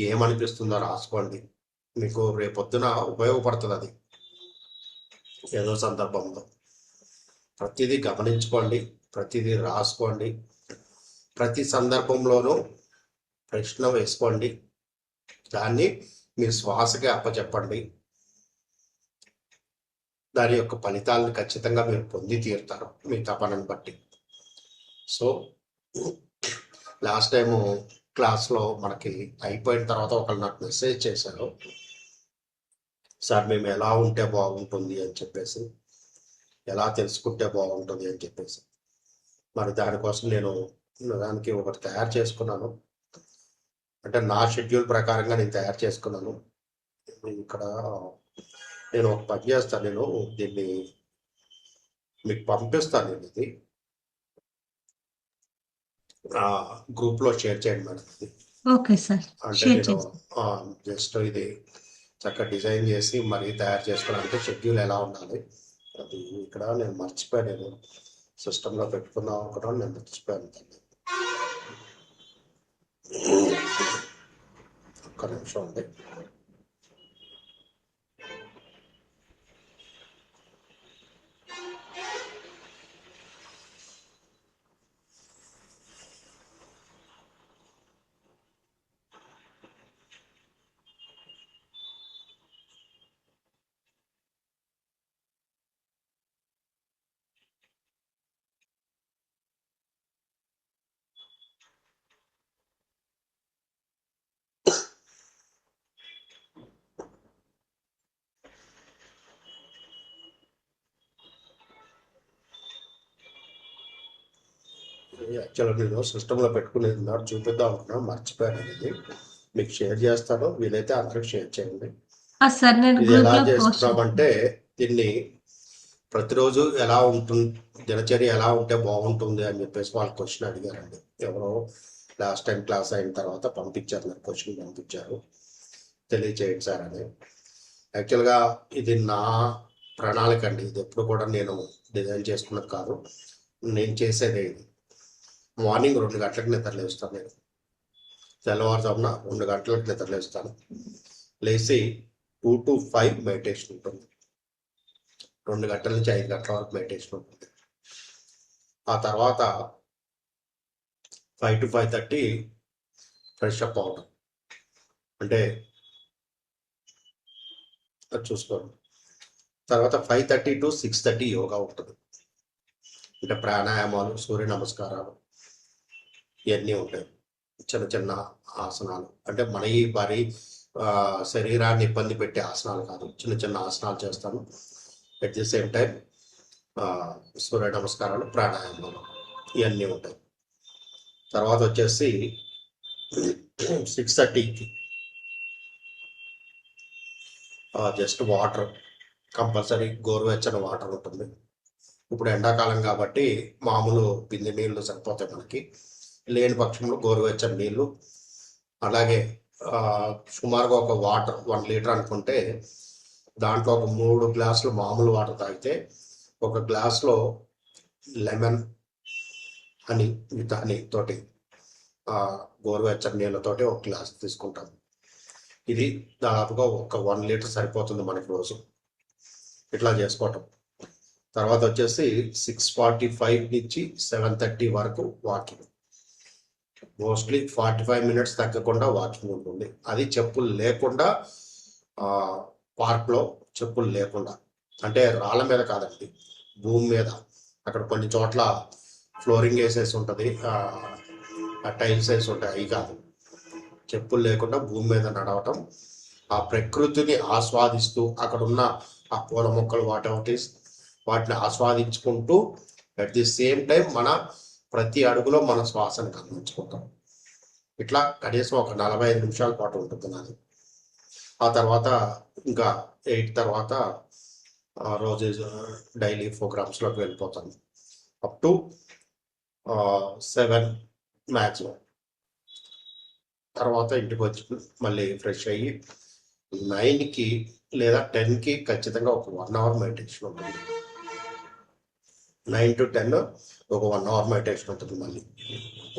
ఏమనిపిస్తుందో రాసుకోండి. మీకు రేపొద్దున ఉపయోగపడుతుంది అది ఏదో సందర్భంలో. ప్రతిదీ గమనించుకోండి, ప్రతిదీ రాసుకోండి, ప్రతి సందర్భంలోనూ ప్రశ్న వేసుకోండి, దాన్ని మీ శ్వాసకి అప్పచెప్పండి. దాని యొక్క ఫలితాలను ఖచ్చితంగా మీరు పొంది తీరుతారు మీ తపనను బట్టి. సో లాస్ట్ టైము క్లాస్లో మనకి అయిపోయిన తర్వాత ఒకళ్ళు నాకు మెసేజ్ చేశారు, సార్ మేము ఎలా ఉంటే బాగుంటుంది అని చెప్పేసి, ఎలా తెలుసుకుంటే బాగుంటుంది అని చెప్పేసి. మరి దానికోసం నేను దానికి ఒకటి తయారు చేసుకున్నాను. అంటే నా షెడ్యూల్ ప్రకారంగా నేను తయారు చేసుకున్నాను. ఇక్కడ నేను ఒక పని చేస్తాను, నేను దీన్ని మీకు పంపిస్తాను. నేను ఇది గ్రూప్లో షేర్ చేయండి మేడం. ఓకే సార్, అంటే షేర్ నేను చేస్తాను. జస్ట్ ఇది చక్కగా డిజైన్ చేసి మరి తయారు చేసుకోవడం, అంటే షెడ్యూల్ ఎలా ఉండాలి అది ఇక్కడ నేను మర్చిపోయాను. నేను సిస్టంలో పెట్టుకుందాం అనుకున్నాను, నేను మర్చిపోయాను. ఒక్క నిమిషం ఉంది. యాక్చువల్గా నేను సిస్టంలో పెట్టుకునేది నాకు చూపిద్దాం అనుకున్నాను, మర్చిపోయాను. అనేది మీకు షేర్ చేస్తాను, వీలైతే అందరికి షేర్ చేయండి. సార్ నేను ఇది ఎలా గ్రూప్లో పోస్ట్ చేసుకున్నామంటే, దీన్ని ప్రతిరోజు ఎలా ఉంటుంది, దినచర్య ఎలా ఉంటే బాగుంటుంది అని చెప్పేసి వాళ్ళు క్వశ్చన్ అడిగారండి. ఎవరో లాస్ట్ టైం క్లాస్ అయిన తర్వాత పంపించారు, నాకు క్వశ్చన్ పంపించారు, తెలియచేయండి సార్ అని. యాక్చువల్గా ఇది నా ప్రణాళిక అండి. ఇది ఎప్పుడు కూడా నేను డిజైన్ చేసుకున్నది కాదు, నేను చేసేదే ఇది. మార్నింగ్ 2 గంటలకు నిద్రలేస్తాను నేను. తెల్లవారుజామున 2 గంటలకు నిద్రలేస్తాను. లేచి 2 to 5 మెడిటేషన్ ఉంటుంది. 2 గంటల నుంచి 5 గంటల వరకు మెడిటేషన్ ఉంటుంది. ఆ తర్వాత 5 to 5:30 ఫ్రెష్ అప్ అవడం, అంటే అది చూసుకోండి. తర్వాత 5:30 to 6:30 యోగా ఉంటుంది. అంటే ప్రాణాయామాలు, సూర్య నమస్కారాలు ఇవన్నీ ఉంటాయి. చిన్న చిన్న ఆసనాలు, అంటే మన ఈ భారీ శరీరాన్ని ఇబ్బంది పెట్టే ఆసనాలు కాదు, చిన్న చిన్న ఆసనాలు చేస్తాను. అట్ ది సేమ్ టైం సూర్య నమస్కారాలు, ప్రాణాయామాలు ఇవన్నీ ఉంటాయి. తర్వాత వచ్చేసి 6:30కి జస్ట్ వాటర్, కంపల్సరీ గోరువెచ్చని వాటర్ ఉంటుంది. ఇప్పుడు ఎండాకాలం కాబట్టి మామూలు బిందె నీళ్ళు సరిపోతాయి మనకి, లేని పక్షంలో గోరువెచ్చని నీళ్ళు. అలాగే సుమారుగా ఒక వాటర్ 1 లీటర్ అనుకుంటే దాంట్లో ఒక 3 గ్లాసులు మామూలు వాటర్ తాగితే, 1 గ్లాసులో లెమన్ హనీ విత్ హనీ తోటి గోరువెచ్చని నీళ్ళతోటి 1 గ్లాస్ తీసుకుంటాం. ఇది దాదాపుగా ఒక 1 లీటర్ సరిపోతుంది మనకి రోజు. ఇట్లా చేసుకోవటం. తర్వాత వచ్చేసి 6:45 నుంచి 7:30 వరకు వాకింగ్. మోస్ట్లీ 45 మినిట్స్ తగ్గకుండా వాకింగ్ ఉంటుంది. అది చెప్పులు లేకుండా, పార్క్లో చెప్పులు లేకుండా, అంటే రాళ్ళ మీద కాదండి, భూమి మీద. అక్కడ కొన్ని చోట్ల ఫ్లోరింగ్ వేసేసి ఉంటుంది, టైల్స్ వేసి ఉంటాయి, అవి కాదు. చెప్పులు లేకుండా భూమి మీద నడవటం, ఆ ప్రకృతిని ఆస్వాదిస్తూ, అక్కడ ఉన్న ఆ పూల మొక్కలు వాటిని ఆస్వాదించుకుంటూ, అట్ ది సేమ్ టైం మన ప్రతి అడుగులో మన శ్వాసను గమనించుకుంటాం. ఇట్లా కనీసం ఒక 45 నిమిషాల పాటు ఉంటుంది నాది. ఆ తర్వాత ఇంకా 8 తర్వాత రోజు డైలీ ప్రోగ్రామ్స్లోకి వెళ్ళిపోతాను, అప్ టు 7 మ్యాక్సిమం. తర్వాత ఇంటికి వచ్చి మళ్ళీ ఫ్రెష్ అయ్యి 9కి లేదా 10కి ఖచ్చితంగా ఒక 1 అవర్ మెడిటేషన్ ఉంటుంది. 9 to 10 ఒక 1 అవర్ మెడిటేషన్ ఉంటుంది. మళ్ళీ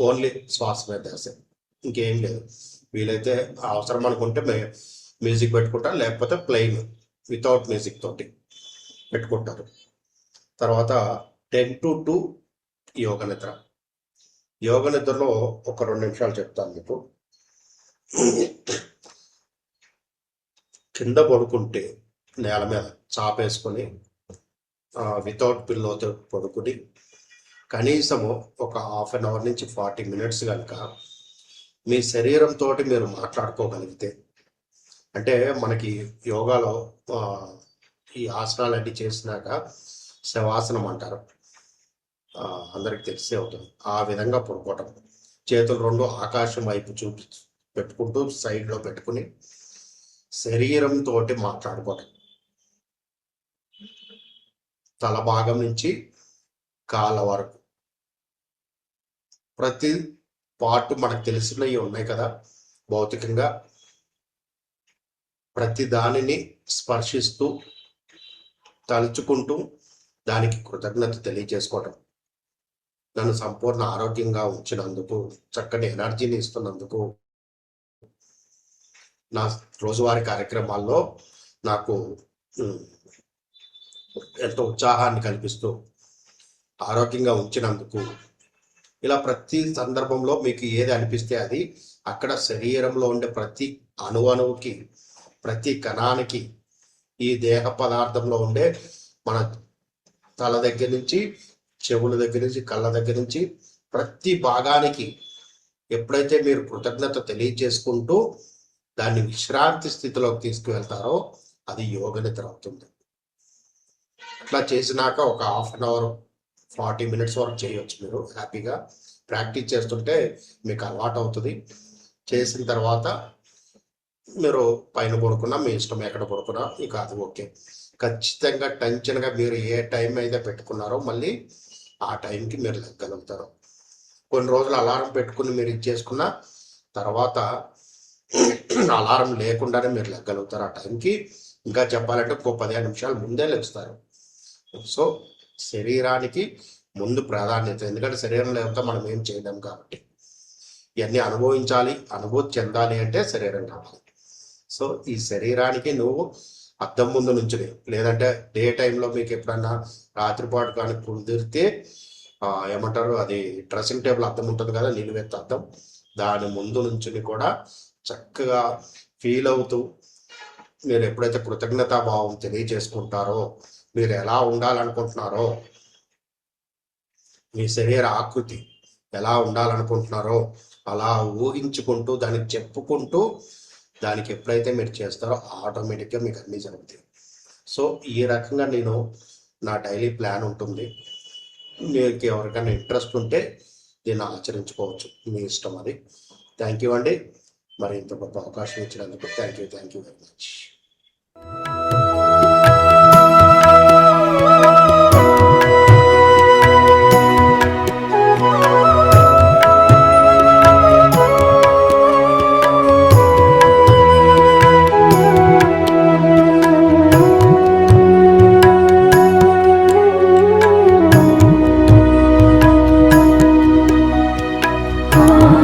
ఓన్లీ శ్వాస మీద ధ్యాస, ఇంకేం లేదు. వీలైతే అవసరం అనుకుంటే మ్యూజిక్ పెట్టుకుంటారు, లేకపోతే ప్లెయిన్ వితౌట్ మ్యూజిక్ తోటి పెట్టుకుంటారు. తర్వాత 10 to 2 యోగ నిద్ర. యోగ నిద్రలో ఒక 2 నిమిషాలు చెప్తాను మీకు. కింద పడుకుంటే నేల మీద చాపేసుకొని వితౌట్ పిల్లోతో పడుకుని కనీసము ఒక హాఫ్ అన్ అవర్ నుంచి 40 మినిట్స్ కనుక మీ శరీరంతో మీరు మాట్లాడుకోగలిగితే, అంటే మనకి యోగాలో ఈ ఆసనాలన్నీ చేసినాక శవాసనం అంటారు, అందరికి తెలిసే అవుతుంది. ఆ విధంగా పడుకోవటం, చేతులు రెండు ఆకాశం వైపు పెట్టుకుంటూ సైడ్లో పెట్టుకుని శరీరంతో మాట్లాడుకోవటం. తల భాగం నుంచి కాళ్ళ వరకు ప్రతి పార్ట్ మనకు తెలిసినవి ఉన్నాయి కదా భౌతికంగా, ప్రతి దానిని స్పర్శిస్తూ తలుచుకుంటూ దానికి కృతజ్ఞత తెలియజేసుకోవటం. నన్ను సంపూర్ణ ఆరోగ్యంగా ఉంచినందుకు, చక్కటి ఎనర్జీని ఇస్తున్నందుకు, నా రోజువారీ కార్యక్రమాల్లో నాకు ఎంతో ఉత్సాహాన్ని కల్పిస్తూ ఆరోగ్యంగా ఉంచినందుకు, ఇలా ప్రతి సందర్భంలో మీకు ఏది అనిపిస్తే అది అక్కడ శరీరంలో ఉండే ప్రతి అణువుకి, ప్రతి కణానికి, ఈ దేహ పదార్థంలో ఉండే మన తల దగ్గర నుంచి చెవుల దగ్గర నుంచి కళ్ళ దగ్గర నుంచి ప్రతి భాగానికి ఎప్పుడైతే మీరు కృతజ్ఞత తెలియజేసుకుంటూ దాన్ని విశ్రాంతి స్థితిలోకి తీసుకువెళ్తారో అది యోగ నిద్ర అవుతుంది. అట్లా చేసినాక ఒక హాఫ్ అన్ అవర్ 40 మినిట్స్ వరకు చేయొచ్చు. మీరు హ్యాపీగా ప్రాక్టీస్ చేస్తుంటే మీకు అలవాటు అవుతుంది. చేసిన తర్వాత మీరు పైన పడుకున్నా మీ ఇష్టం, ఎక్కడ పడుకున్నా ఇక అది ఓకే. ఖచ్చితంగా టెన్షన్గా మీరు ఏ టైం అయితే పెట్టుకున్నారో మళ్ళీ ఆ టైంకి మీరు లెక్కగలుగుతారు. కొన్ని రోజులు అలారం పెట్టుకుని మీరు ఇచ్చేసుకున్న తర్వాత అలారం లేకుండానే మీరు లెక్కగలుగుతారు ఆ టైంకి. ఇంకా చెప్పాలంటే ఒక 15 నిమిషాలు ముందే లేస్తారు. సో శరీరానికి ముందు ప్రాధాన్యత, ఎందుకంటే శరీరం లేకపోతే మనం ఏం చేయలేం కాబట్టి. ఇవన్నీ అనుభవించాలి, అనుభూతి చెందాలి అంటే శరీరం కావాలి. సో ఈ శరీరానికి నువ్వు అద్దం ముందు నుంచుని, లేదంటే డే టైంలో మీకు ఎప్పుడన్నా రాత్రిపాటు కానీ కుదిరితే ఏమంటారు, అది డ్రెస్సింగ్ టేబుల్ అద్దం ఉంటుంది కదా, నిలువెత్తు అద్దం, దాని ముందు నుంచుని కూడా చక్కగా ఫీల్ అవుతూ మీరు ఎప్పుడైతే కృతజ్ఞతాభావం తెలియజేసుకుంటారో, మీరు ఎలా ఉండాలనుకుంటున్నారో, మీ శరీర ఆకృతి ఎలా ఉండాలనుకుంటున్నారో అలా ఊహించుకుంటూ దానికి చెప్పుకుంటూ దానికి ఎప్పుడైతే మీరు చేస్తారో ఆటోమేటిక్గా మీకు అన్నీ జరుగుతాయి. సో ఈ రకంగా నేను నా డైలీ ప్లాన్ ఉంటుంది. మీకు ఎవరికైనా ఇంట్రెస్ట్ ఉంటే దీన్ని ఆచరించుకోవచ్చు, మీ ఇష్టం అది. థ్యాంక్ యూ అండి. మరి ఇంత గొప్ప అవకాశం ఇచ్చినందుకు thank you very much. Oh